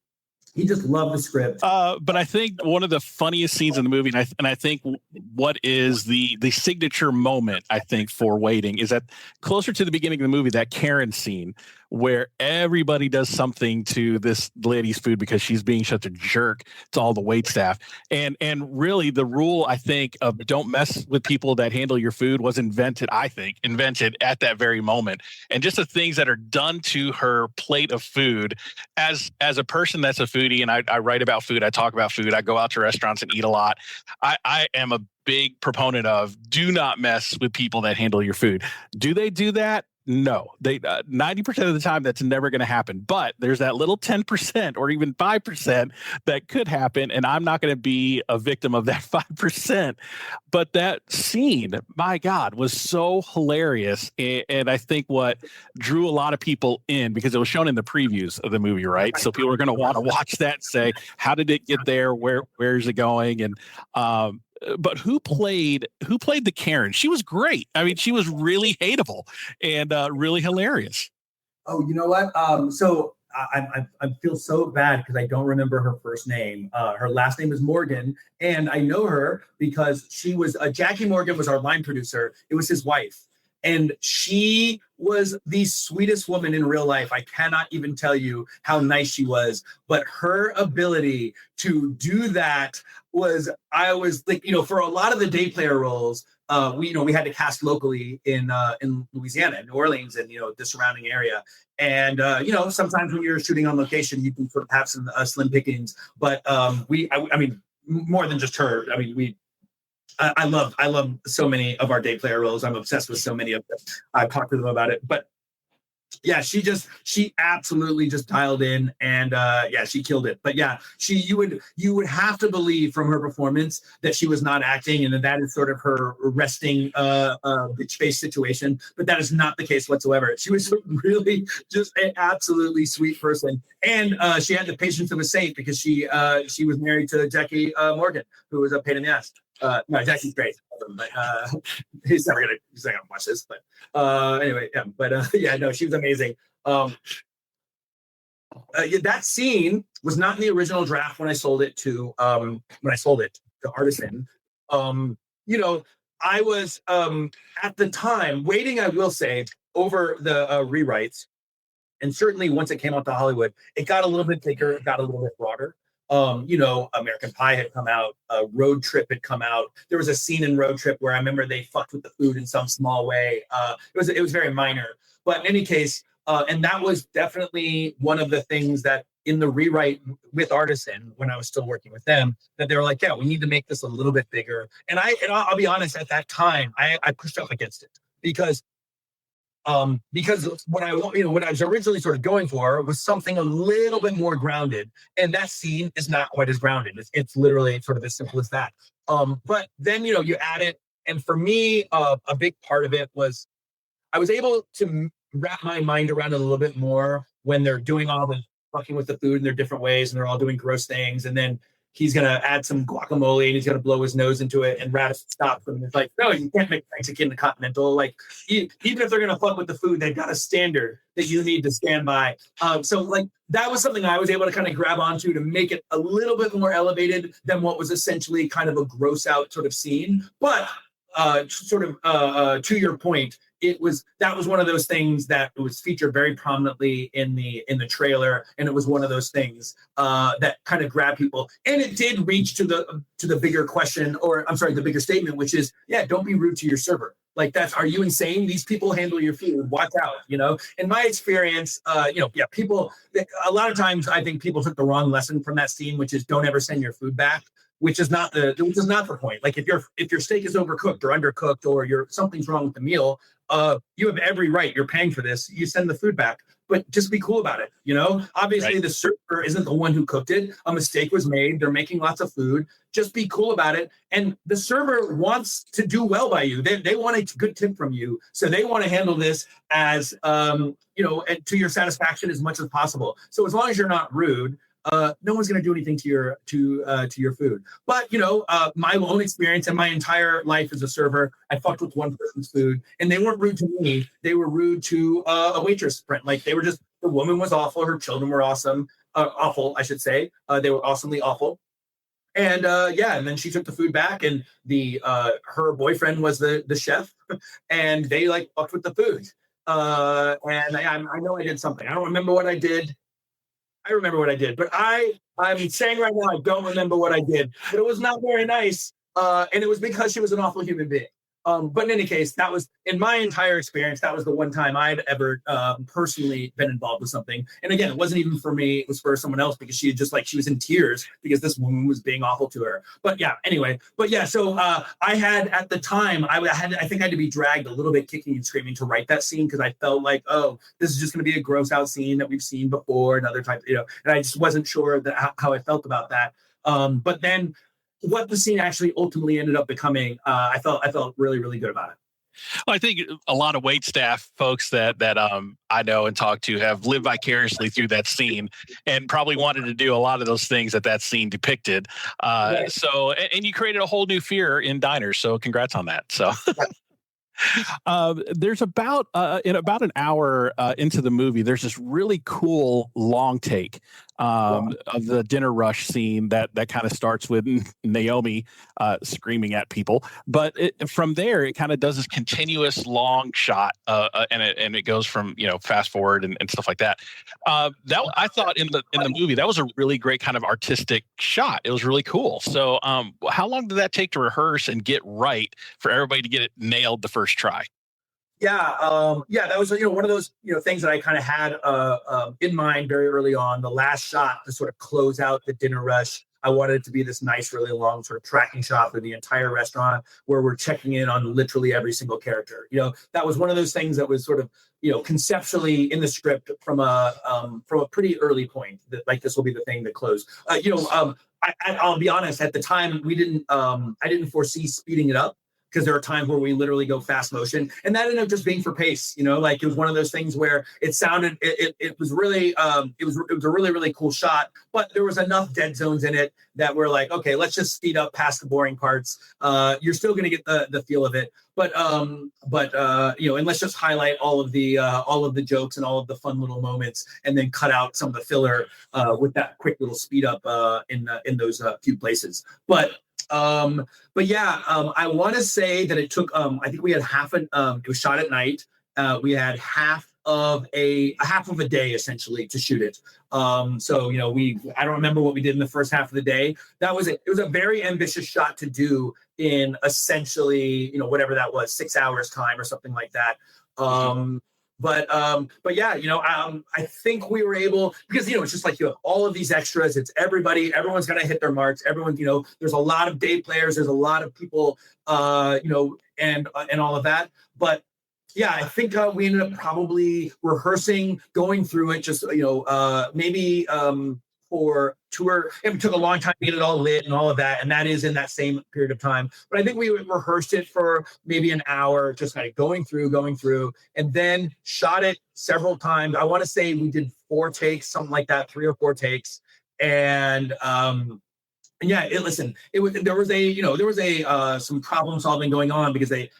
E: he just loved the script.
G: But I think one of the funniest scenes in the movie, and I think what is the signature moment, I think, for Waiting is that closer to the beginning of the movie, that Karen scene where everybody does something to this lady's food because she's being such a jerk to all the wait staff. And really the rule, I think, of don't mess with people that handle your food was invented at that very moment. And just the things that are done to her plate of food as a person that's a foodie, and I write about food, I talk about food, I go out to restaurants and eat a lot. I am a big proponent of do not mess with people that handle your food. Do they do that? No, they 90% of the time that's never going to happen. But there's that little 10% or even 5% that could happen, and I'm not going to be a victim of that 5%. But that scene, my God, was so hilarious, and I think what drew a lot of people in because it was shown in the previews of the movie, right? So people are going to want to watch that and say, how did it get there? Where's it going? And but who played the Karen? She was great. I mean, she was really hateable and really hilarious.
E: Oh, you know what? So I feel so bad because I don't remember her first name. Her last name is Morgan, and I know her because she was Jackie Morgan was our line producer. It was his wife. And she was the sweetest woman in real life. I cannot even tell you how nice she was. But her ability to do that I was like, for a lot of the day player roles, we had to cast locally in Louisiana, New Orleans, and the surrounding area. And sometimes when you're shooting on location, you can sort of have some slim pickings. But I mean, more than just her. I mean, I love so many of our day player roles. I'm obsessed with so many of them. I've talked to them about it, but yeah, she absolutely just dialed in, and she killed it. But yeah, you would have to believe from her performance that she was not acting, and that is sort of her resting bitch face situation. But that is not the case whatsoever. She was really just an absolutely sweet person, and she had the patience of a saint because she was married to Jackie Morgan, who was a pain in the ass. No, Jackie's great, but he's not gonna watch this. But anyway, yeah. But no, she was amazing. That scene was not in the original draft when I sold it to Artisan. I was at the time waiting. I will say over the rewrites, and certainly once it came out to Hollywood, it got a little bit bigger. It got a little bit broader. American Pie had come out, Road Trip had come out. There was a scene in Road Trip where I remember they fucked with the food in some small way. It was very minor, but in any case, and that was definitely one of the things that in the rewrite with Artisan, when I was still working with them, that they were like, yeah, we need to make this a little bit bigger. And I'll be honest, at that time, I pushed up against it because what I was originally sort of going for was something a little bit more grounded, and that scene is not quite as grounded. It's literally sort of as simple as that. But then you add it, and for me, a big part of it was I was able to wrap my mind around it a little bit more when they're doing all the fucking with the food in their different ways, and they're all doing gross things. And then he's going to add some guacamole and he's going to blow his nose into it, and Radisson stops him. And it's like, no, you can't make Mexican and continental. Like, even if they're going to fuck with the food, they've got a standard that you need to stand by. So like that was something I was able to kind of grab onto to make it a little bit more elevated than what was essentially kind of a gross out sort of scene. But to your point, that was one of those things that was featured very prominently in the trailer, and it was one of those things that kind of grabbed people, and it did reach to the bigger question, or I'm sorry, the bigger statement, which is, yeah, don't be rude to your server. Like, are you insane? These people handle your food. Watch out, In my experience, people, a lot of times I think people took the wrong lesson from that scene, which is don't ever send your food back. Which is not the point. Like if your steak is overcooked or undercooked or something's wrong with the meal, you have every right. You're paying for this. You send the food back, but just be cool about it. Obviously, right. The server isn't the one who cooked it. A mistake was made. They're making lots of food. Just be cool about it. And the server wants to do well by you. They want a good tip from you, so they want to handle this as to your satisfaction as much as possible. So as long as you're not rude. No one's going to do anything to your food. But, my own experience and my entire life as a server, I fucked with one person's food, and they weren't rude to me. They were rude to a waitress. Like, the woman was awful. Her children were awful, I should say. They were awesomely awful. And and then she took the food back, and her boyfriend was the chef, and they like fucked with the food. And I know I did something. I don't remember what I did. I remember what I did, but I'm saying right now I don't remember what I did. But it was not very nice, and it was because she was an awful human being. But in any case, that was, in my entire experience, that was the one time I'd ever personally been involved with something. And again, it wasn't even for me; it was for someone else, because she was in tears because this woman was being awful to her. But yeah, anyway. But yeah, so I had at the time, I think I had to be dragged a little bit, kicking and screaming, to write that scene, because I felt like, oh, this is just going to be a gross out scene that we've seen before, and other types, and I just wasn't sure how I felt about that. But then, what the scene actually ultimately ended up becoming, I felt really, really good about it.
G: Well, I think a lot of wait staff folks that I know and talk to have lived vicariously through that scene, and probably wanted to do a lot of those things that scene depicted. Right. So, and you created a whole new fear in diners. So, congrats on that. So. There's about in about an hour into the movie, there's this really cool long take of the dinner rush scene that kind of starts with Naomi screaming at people, but from there it kind of does this continuous long shot, and it goes from fast forward and stuff like that. That I thought in the movie, that was a really great kind of artistic shot. It was really cool. So how long did that take to rehearse and get right for everybody to get it nailed the first try?
E: Yeah, that was one of those things that I kind of had in mind very early on. The last shot to sort of close out the dinner rush, I wanted it to be this nice, really long sort of tracking shot through the entire restaurant, where we're checking in on literally every single character. That was one of those things that was sort of conceptually in the script from a pretty early point, that like this will be the thing that closed. I'll be honest, at the time I didn't foresee speeding it up, because there are times where we literally go fast motion, and that ended up just being for pace. Like it was one of those things where it sounded, it was really, it was a really, really cool shot, but there was enough dead zones in it that we're like, okay, let's just speed up past the boring parts. You're still going to get the feel of it, but and let's just highlight all of the jokes and all of the fun little moments, and then cut out some of the filler with that quick little speed up in those few places. But I want to say that it took, I think we had it was shot at night. We had half of a day essentially to shoot it. I don't remember what we did in the first half of the day. That was it. It was a very ambitious shot to do in essentially, whatever that was, 6 hours time or something like that. I think we were able, because it's just like you have all of these extras. It's everyone's gonna hit their marks. Everyone, there's a lot of day players. There's a lot of people, and all of that. But yeah, I think we ended up probably rehearsing, going through it, just maybe for tour. It took a long time to get it all lit and all of that. And that is in that same period of time. But I think we rehearsed it for maybe an hour, just kind of going through, and then shot it several times. I want to say we did 4 takes, something like that, 3 or 4 takes. And yeah, there was some problem solving going on because they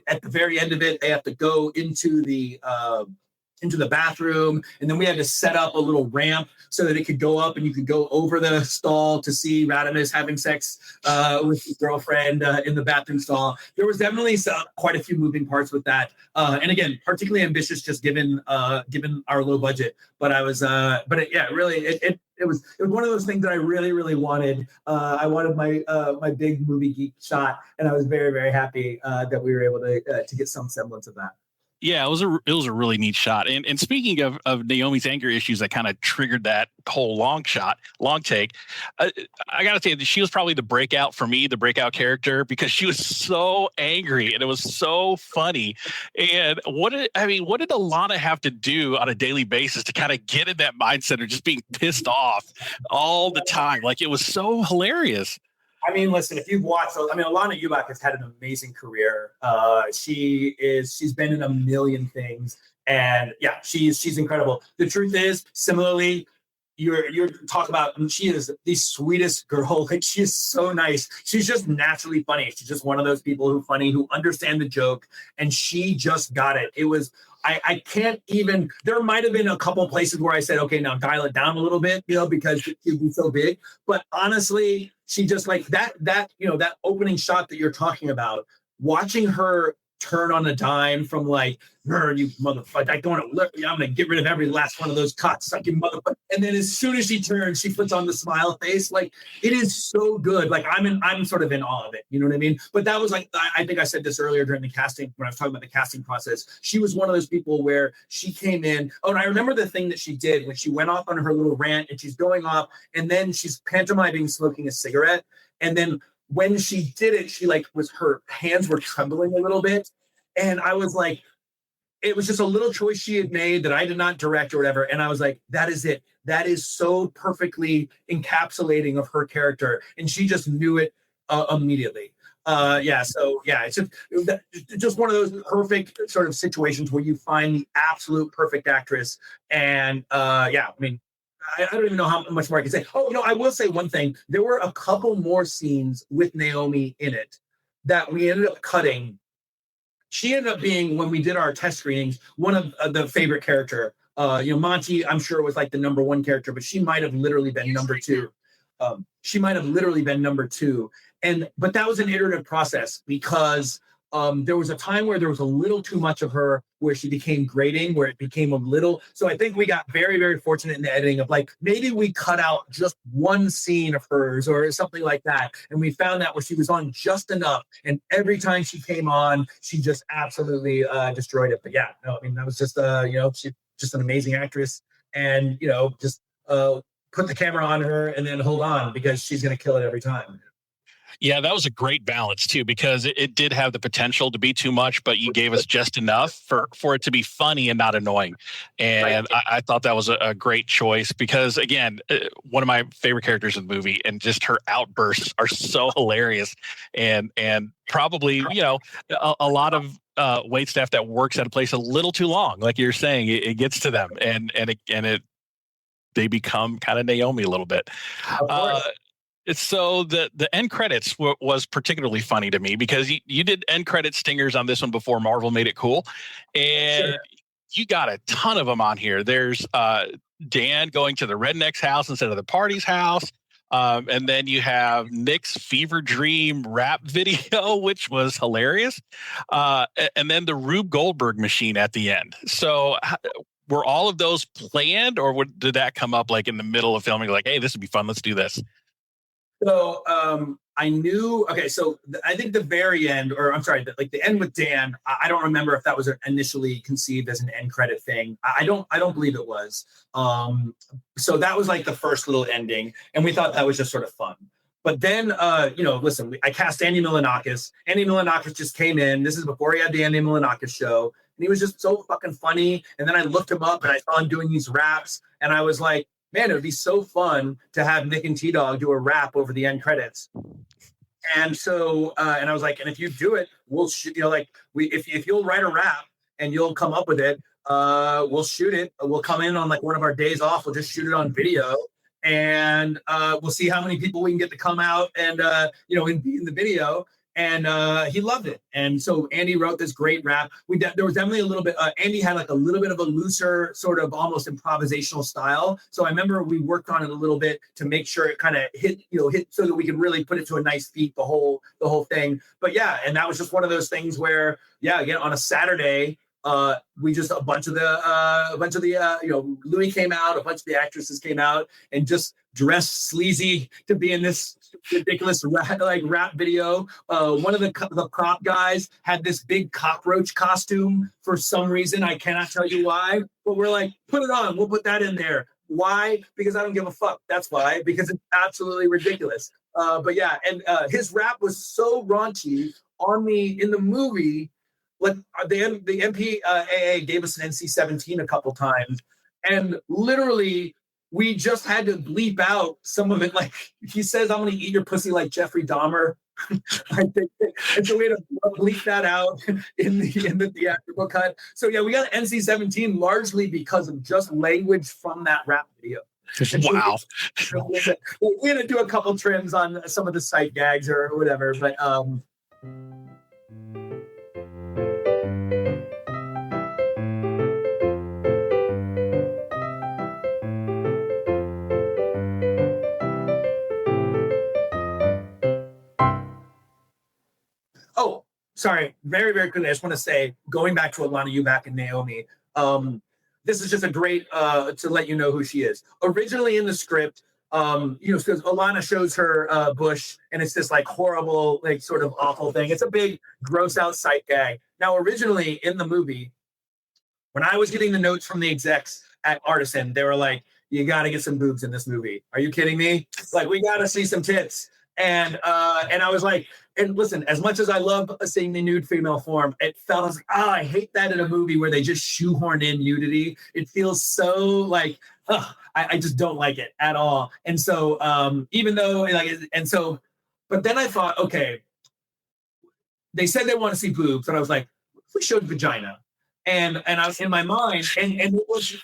E: at the very end of it, they have to go into the bathroom, and then we had to set up a little ramp so that it could go up and you could go over the stall to see Radimus having sex with his girlfriend in the bathroom stall. There was definitely quite a few moving parts with that, and again, particularly ambitious just given our low budget. But it was one of those things that I really, really wanted. I wanted my big movie geek shot, and I was very, very happy that we were able to get some semblance of that.
G: Yeah, it was a really neat shot. And speaking of Naomi's anger issues that kind of triggered that whole long take, I got to say that she was probably the breakout character, because she was so angry and it was so funny. And what did Alana have to do on a daily basis to kind of get in that mindset of just being pissed off all the time? Like, it was so hilarious.
E: I mean, listen, if you've watched, Alana Ubach has had an amazing career. She's been in a million things, and yeah, she's incredible. The truth is, similarly, you're talking about, she is the sweetest girl. Like, she is so nice. She's just naturally funny. She's just one of those people who understand the joke, and she just got it. It was, I can't even, there might have been a couple places where I said, okay, now dial it down a little bit, because she'd be so big. But honestly, she just, like, that opening shot that you're talking about, watching her turn on a dime from like, you motherfucker, I don't want to look, I'm going to get rid of every last one of those cocksucking motherfuckers. And then as soon as she turns, she puts on the smile face. Like, it is so good. Like, I'm sort of in awe of it. You know what I mean? But that was like, I think I said this earlier during the casting, when I was talking about the casting process. She was one of those people where she came in. Oh, and I remember the thing that she did when she went off on her little rant, and she's going off, and then she's pantomiming smoking a cigarette. And then when she did it, her hands were trembling a little bit. And I was like, it was just a little choice she had made that I did not direct or whatever. And I was like, that is it. That is so perfectly encapsulating of her character. And she just knew it immediately. It's just one of those perfect sort of situations where you find the absolute perfect actress. And I don't even know how much more I can say. Oh, I will say one thing. There were a couple more scenes with Naomi in it that we ended up cutting. She ended up being, when we did our test screenings, one of the favorite character. Monty, I'm sure, was like the number 1 character, but she might have literally been number 2. But that was an iterative process, because there was a time where there was a little too much of her, where she became grating, where it became a little. So I think we got very, very fortunate in the editing of, like, maybe we cut out just one scene of hers or something like that. And we found that where she was on just enough. And every time she came on, she just absolutely destroyed it. But yeah, that was just, she's just an amazing actress. And, just put the camera on her and then hold on, because she's going to kill it every time.
G: Yeah, that was a great balance too, because it did have the potential to be too much, but you gave us just enough for it to be funny and not annoying. And right. I thought that was a great choice, because, again, one of my favorite characters in the movie, and just her outbursts are so hilarious, and probably, a lot of wait staff that works at a place a little too long, like you're saying, it gets to them, and they become kind of Naomi a little bit. So the end credits was particularly funny to me, because you did end credit stingers on this one before Marvel made it cool. And you got a ton of them on here. There's Dan going to the redneck's house instead of the party's house. And then you have Nick's fever dream rap video, which was hilarious. And then the Rube Goldberg machine at the end. So were all of those planned, or did that come up like in the middle of filming? Like, hey, this would be fun. Let's do this.
E: So I knew, okay, so I think the very end, or I'm sorry, the end with Dan, I don't remember if that was initially conceived as an end credit thing. I don't believe it was. So that was like the first little ending, and we thought that was just sort of fun. But then, listen, I cast Andy Milonakis. Andy Milonakis just came in. This is before he had the Andy Milonakis show. And he was just so fucking funny. And then I looked him up, and I saw him doing these raps. And I was like, man, it would be so fun to have Nick and T-Dog do a rap over the end credits. And so, and I was like, and if you do it, we'll shoot, if you'll write a rap and you'll come up with it, we'll shoot it. We'll come in on like one of our days off. We'll just shoot it on video, and we'll see how many people we can get to come out and, in the video. And he loved it. And so Andy wrote this great rap. There was definitely a little bit, Andy had like a little bit of a looser sort of almost improvisational style. So I remember we worked on it a little bit to make sure it kind of hit so that we could really put it to a nice beat, the whole thing. But yeah, and that was just one of those things where, yeah, again, on a Saturday, we just, a bunch of the Louis came out, a bunch of the actresses came out and just dressed sleazy to be in this ridiculous rap video. One of the prop guys had this big cockroach costume for some reason. I cannot tell you why, but we're like, put it on. We'll put that in there. Why? Because I don't give a fuck. That's why, because it's absolutely ridiculous. But yeah, and his rap was so raunchy in the movie. Like the MPAA gave us an NC-17 a couple times, and literally we just had to bleep out some of it. Like he says, "I'm going to eat your pussy like Jeffrey Dahmer." I think, and so we had to bleep that out in the theatrical cut. So yeah, we got NC-17 largely because of just language from that rap video.
G: Wow.
E: So we had to do a couple trims on some of the sight gags or whatever, but oh, sorry. Very, very quickly. I just want to say, going back to Alana Eubank and Naomi, this is just a great, to let you know who she is. Originally in the script, because Alana shows her bush, and it's this like horrible, like sort of awful thing. It's a big gross out sight gag. Now, originally in the movie, when I was getting the notes from the execs at Artisan, they were like, you got to get some boobs in this movie. Are you kidding me? Like, we got to see some tits. And I was like, and listen, as much as I love seeing the nude female form, it felt like, I hate that in a movie where they just shoehorn in nudity. It feels so like, I just don't like it at all. And so but then I thought, okay, they said they want to see boobs, and I was like, if we showed vagina, and I was in my mind, and it was.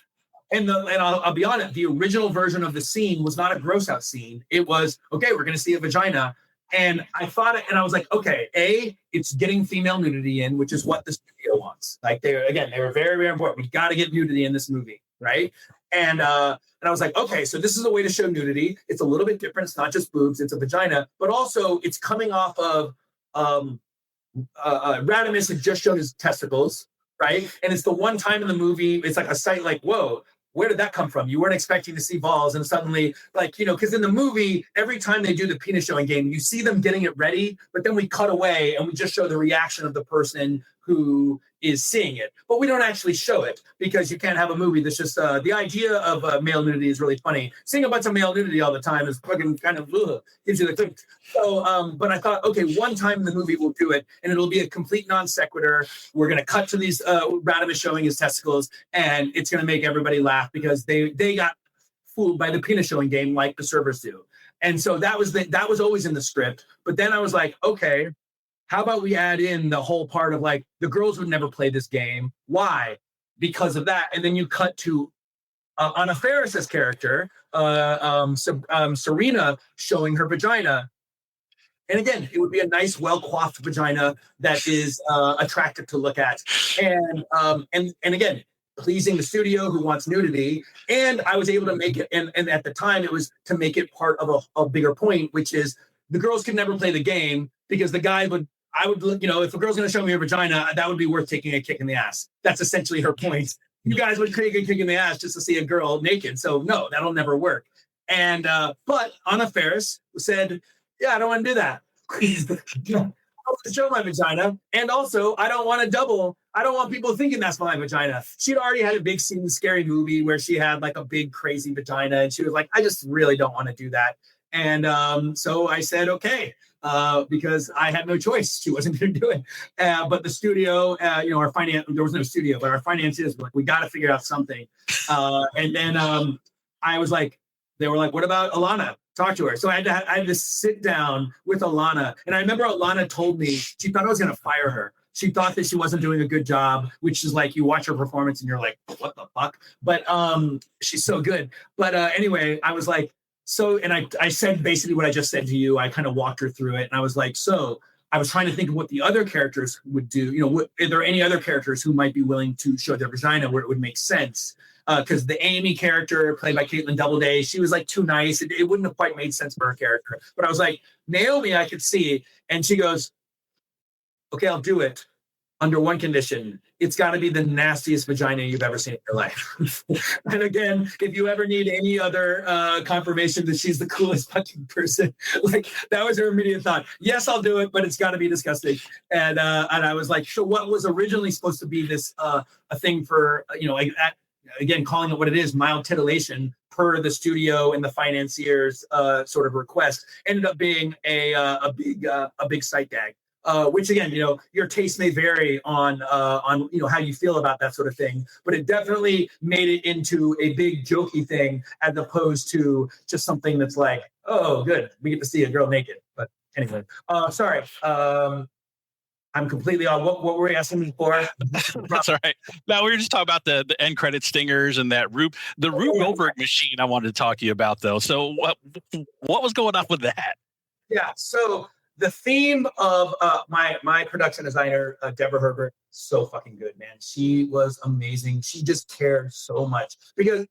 E: And I'll be honest, the original version of the scene was not a gross out scene. It was, okay, we're going to see a vagina. And I thought it, and I was like, okay, it's getting female nudity in, which is what the studio wants. Like they were very, very important. We got to get nudity in this movie, right? And I was like, okay, so this is a way to show nudity. It's a little bit different. It's not just boobs, it's a vagina, but also it's coming off of Radimus had just shown his testicles, right? And it's the one time in the movie, it's like a sight like, whoa, where did that come from? You weren't expecting to see balls, and suddenly, because in the movie, every time they do the penis showing game, you see them getting it ready, but then we cut away and we just show the reaction of the person who is seeing it. But we don't actually show it because you can't have a movie that's just, the idea of male nudity is really funny. Seeing a bunch of male nudity all the time is fucking kind of, gives you the click. So, but I thought, okay, one time in the movie we'll do it, and it'll be a complete non sequitur. We're going to cut to these Radimus showing his testicles, and it's going to make everybody laugh because they got fooled by the penis showing game like the servers do. And so that was always in the script. But then I was like, okay, how about we add in the whole part of like, the girls would never play this game. Why? Because of that. And then you cut to Anna Faris's character, Serena, showing her vagina. And again, it would be a nice, well-coiffed vagina that is attractive to look at. And again, pleasing the studio who wants nudity. And I was able to make it, and at the time it was to make it part of a bigger point, which is the girls could never play the game because the guy if a girl's going to show me her vagina, that would be worth taking a kick in the ass. That's essentially her point. You guys would take a kick in the ass just to see a girl naked. So no, that'll never work. And, but Anna Faris said, yeah, I don't want to do that. I want to show my vagina. And also, I don't want to double. I don't want people thinking that's my vagina. She'd already had a big scene in Scary Movie where she had like a big crazy vagina. And she was like, I just really don't want to do that. And so I said, okay, because I had no choice. She wasn't going to do it. But the studio, our finance, there was no studio, but our finances were like, we got to figure out something. And then I was like, they were like, what about Alana? Talk to her. So I had to sit down with Alana. And I remember Alana told me she thought I was going to fire her. She thought that she wasn't doing a good job, which is like you watch her performance and you're like, what the fuck? But she's so good. But anyway, I was like, so, and I said basically what I just said to you. I kind of walked her through it. And I was like, so I was trying to think of what the other characters would do. You know, are there any other characters who might be willing to show their vagina where it would make sense? Because the Amy character played by Caitlin Doubleday, she was like too nice. It wouldn't have quite made sense for her character. But I was like, Naomi, I could see. And she goes, okay, I'll do it under one condition. It's got to be the nastiest vagina you've ever seen in your life. And again, if you ever need any other confirmation that she's the coolest fucking person, like that was her immediate thought. Yes, I'll do it, but it's got to be disgusting. And I was like, so what was originally supposed to be this a thing for, you know, like again, calling it what it is, mild titillation per the studio and the financiers sort of request, ended up being a big sight gag. Which again, you know, your taste may vary on you know how you feel about that sort of thing, but it definitely made it into a big jokey thing as opposed to just something that's like, oh, good, we get to see a girl naked. But anyway, sorry, I'm completely on. What were we asking me for?
G: That's all right. Now we were just talking about the end credit stingers and that Rube Goldberg machine. I wanted to talk to you about though. So what was going on with that?
E: Yeah, so. The theme of my production designer, Deborah Herbert, so fucking good, man. She was amazing. She just cared so much because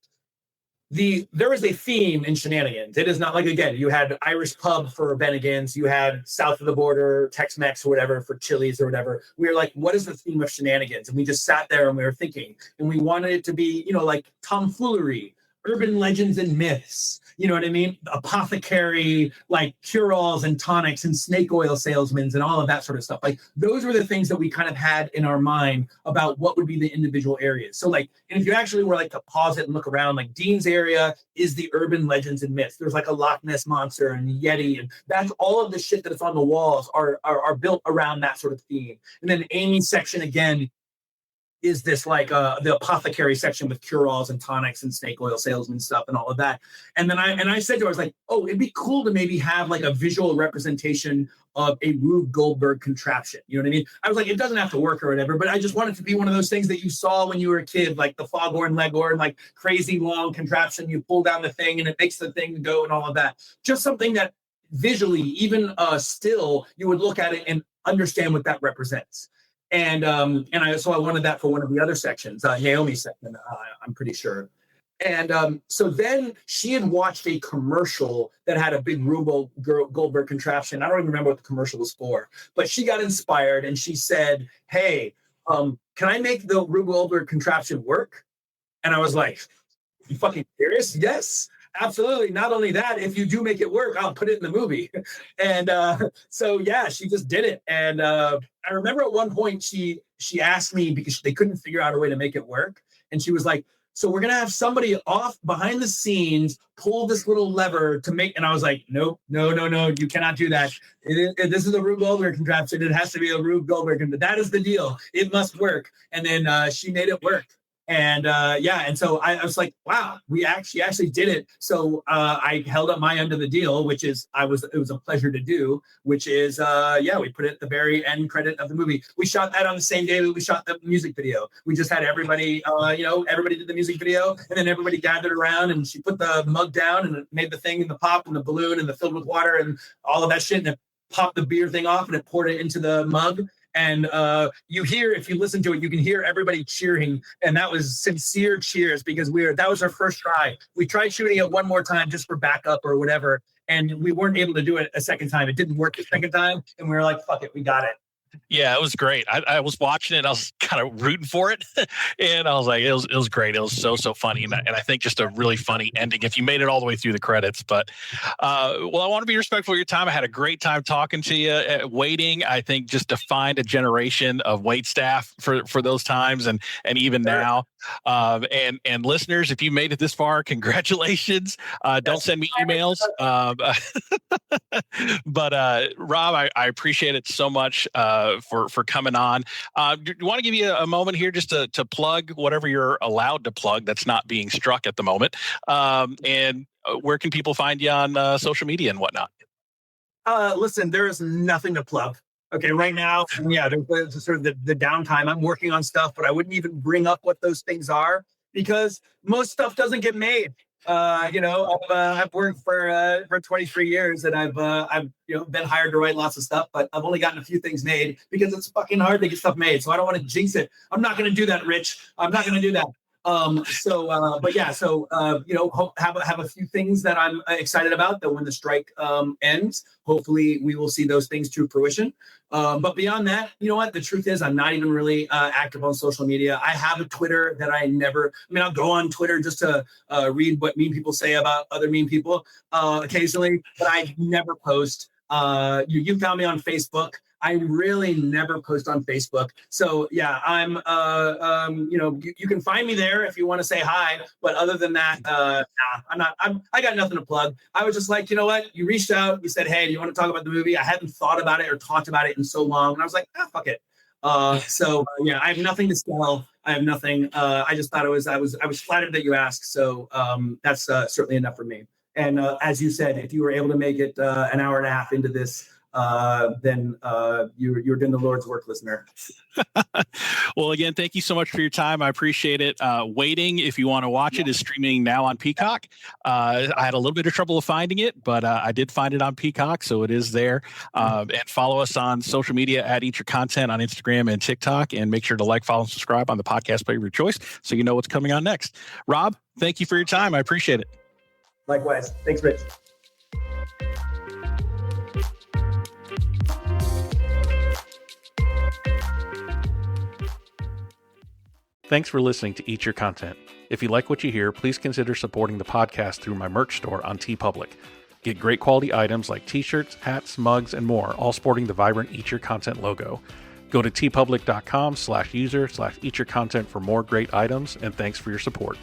E: there is a theme in Shenanigans. It is not like, again, you had Irish pub for Bennigan's, you had south of the border, Tex-Mex or whatever for Chili's or whatever. We were like, what is the theme of Shenanigans? And we just sat there and we were thinking, and we wanted it to be, you know, like tomfoolery, urban legends and myths, you know what I mean? Apothecary, like cure-alls and tonics and snake oil salesmen and all of that sort of stuff. Like those were the things that we kind of had in our mind about what would be the individual areas. So like, and if you actually were like to pause it and look around, like Dean's area is the urban legends and myths. There's like a Loch Ness monster and Yeti, and that's all of the shit that's on the walls are built around that sort of theme. And then Amy's section again is this like the apothecary section with cure-alls and tonics and snake oil salesman stuff and all of that. And then I said to her, I was like, oh, it'd be cool to maybe have like a visual representation of a Rube Goldberg contraption. You know what I mean? I was like, it doesn't have to work or whatever, but I just want it to be one of those things that you saw when you were a kid, like the foghorn leghorn, like crazy long contraption. You pull down the thing and it makes the thing go and all of that. Just something that visually, even still, you would look at it and understand what that represents. And so I wanted that for one of the other sections, Naomi's section, I'm pretty sure. And so then she had watched a commercial that had a big Rube Goldberg contraption. I don't even remember what the commercial was for, but she got inspired and she said, hey, can I make the Rube Goldberg contraption work? And I was like, you fucking serious? Yes. Absolutely. Not only that, if you do make it work, I'll put it in the movie. And so, yeah, she just did it. And I remember at one point she asked me because they couldn't figure out a way to make it work. And she was like, so we're going to have somebody off behind the scenes pull this little lever to make. And I was like, nope, no, you cannot do that. This is a Rube Goldberg contraption. It has to be a Rube Goldberg. And that is the deal. It must work. And then she made it work. And and so I was like, wow, she actually did it. So I held up my end of the deal, which is it was a pleasure to do, which is we put it at the very end credit of the movie. We shot that on the same day that we shot the music video. We just had everybody, everybody did the music video, and then everybody gathered around, and she put the mug down and it made the thing and the pop and the balloon and the filled with water and all of that shit, and it popped the beer thing off and it poured it into the mug. And you hear, if you listen to it, you can hear everybody cheering. And that was sincere cheers because that was our first try. We tried shooting it one more time just for backup or whatever. And we weren't able to do it a second time. It didn't work the second time. And we were like, fuck it, we got it.
G: Yeah, it was great. I was watching it. I was kind of rooting for it. And I was like, it was great. It was so funny. And I think just a really funny ending if you made it all the way through the credits. But, I want to be respectful of your time. I had a great time talking to you. Waiting, I think, just defined a generation of wait staff for those times and even now. And listeners, if you made it this far, congratulations. Don't send me emails. But Rob, I appreciate it so much for coming on. Do you want to give you a moment here just to plug whatever you're allowed to plug that's not being struck at the moment? And where can people find you on social media and whatnot?
E: Listen, there is nothing to plug. Okay, right now, yeah, there's sort of the downtime. I'm working on stuff, but I wouldn't even bring up what those things are because most stuff doesn't get made. I've worked for 23 years and I've been hired to write lots of stuff, but I've only gotten a few things made because it's fucking hard to get stuff made. So I don't want to jinx it. I'm not going to do that, Rich. I'm not going to do that. Have a few things that I'm excited about that when the strike ends, hopefully we will see those things to fruition. But beyond that, you know what? The truth is I'm not even really active on social media. I have a Twitter that I'll go on Twitter just to read what mean people say about other mean people occasionally, but I never post. You found me on Facebook. I really never post on Facebook. So yeah, I'm, you can find me there if you want to say hi. But other than that, I got nothing to plug. I was just like, you know what? You reached out, you said, hey, do you want to talk about the movie? I hadn't thought about it or talked about it in so long. And I was like, fuck it. I have nothing to sell. I have nothing. I just thought I was flattered that you asked. So that's certainly enough for me. And as you said, if you were able to make it an hour and a half into this, then you're doing the Lord's work, listener.
G: Well, again, thank you so much for your time. I appreciate it. Waiting, if you want to watch it, is streaming now on Peacock. I had a little bit of trouble finding it, but I did find it on Peacock, so it is there. And follow us on social media at Eat Your Content on Instagram and TikTok, and make sure to like, follow, and subscribe on the podcast player of your choice so you know what's coming on next. Rob, thank you for your time. I appreciate it.
E: Likewise. Thanks, Rich.
G: Thanks for listening to Eat Your Content. If you like what you hear, please consider supporting the podcast through my merch store on TeePublic. Get great quality items like t-shirts, hats, mugs, and more, all sporting the vibrant Eat Your Content logo. Go to teepublic.com/user/eatyourcontent for more great items, and thanks for your support.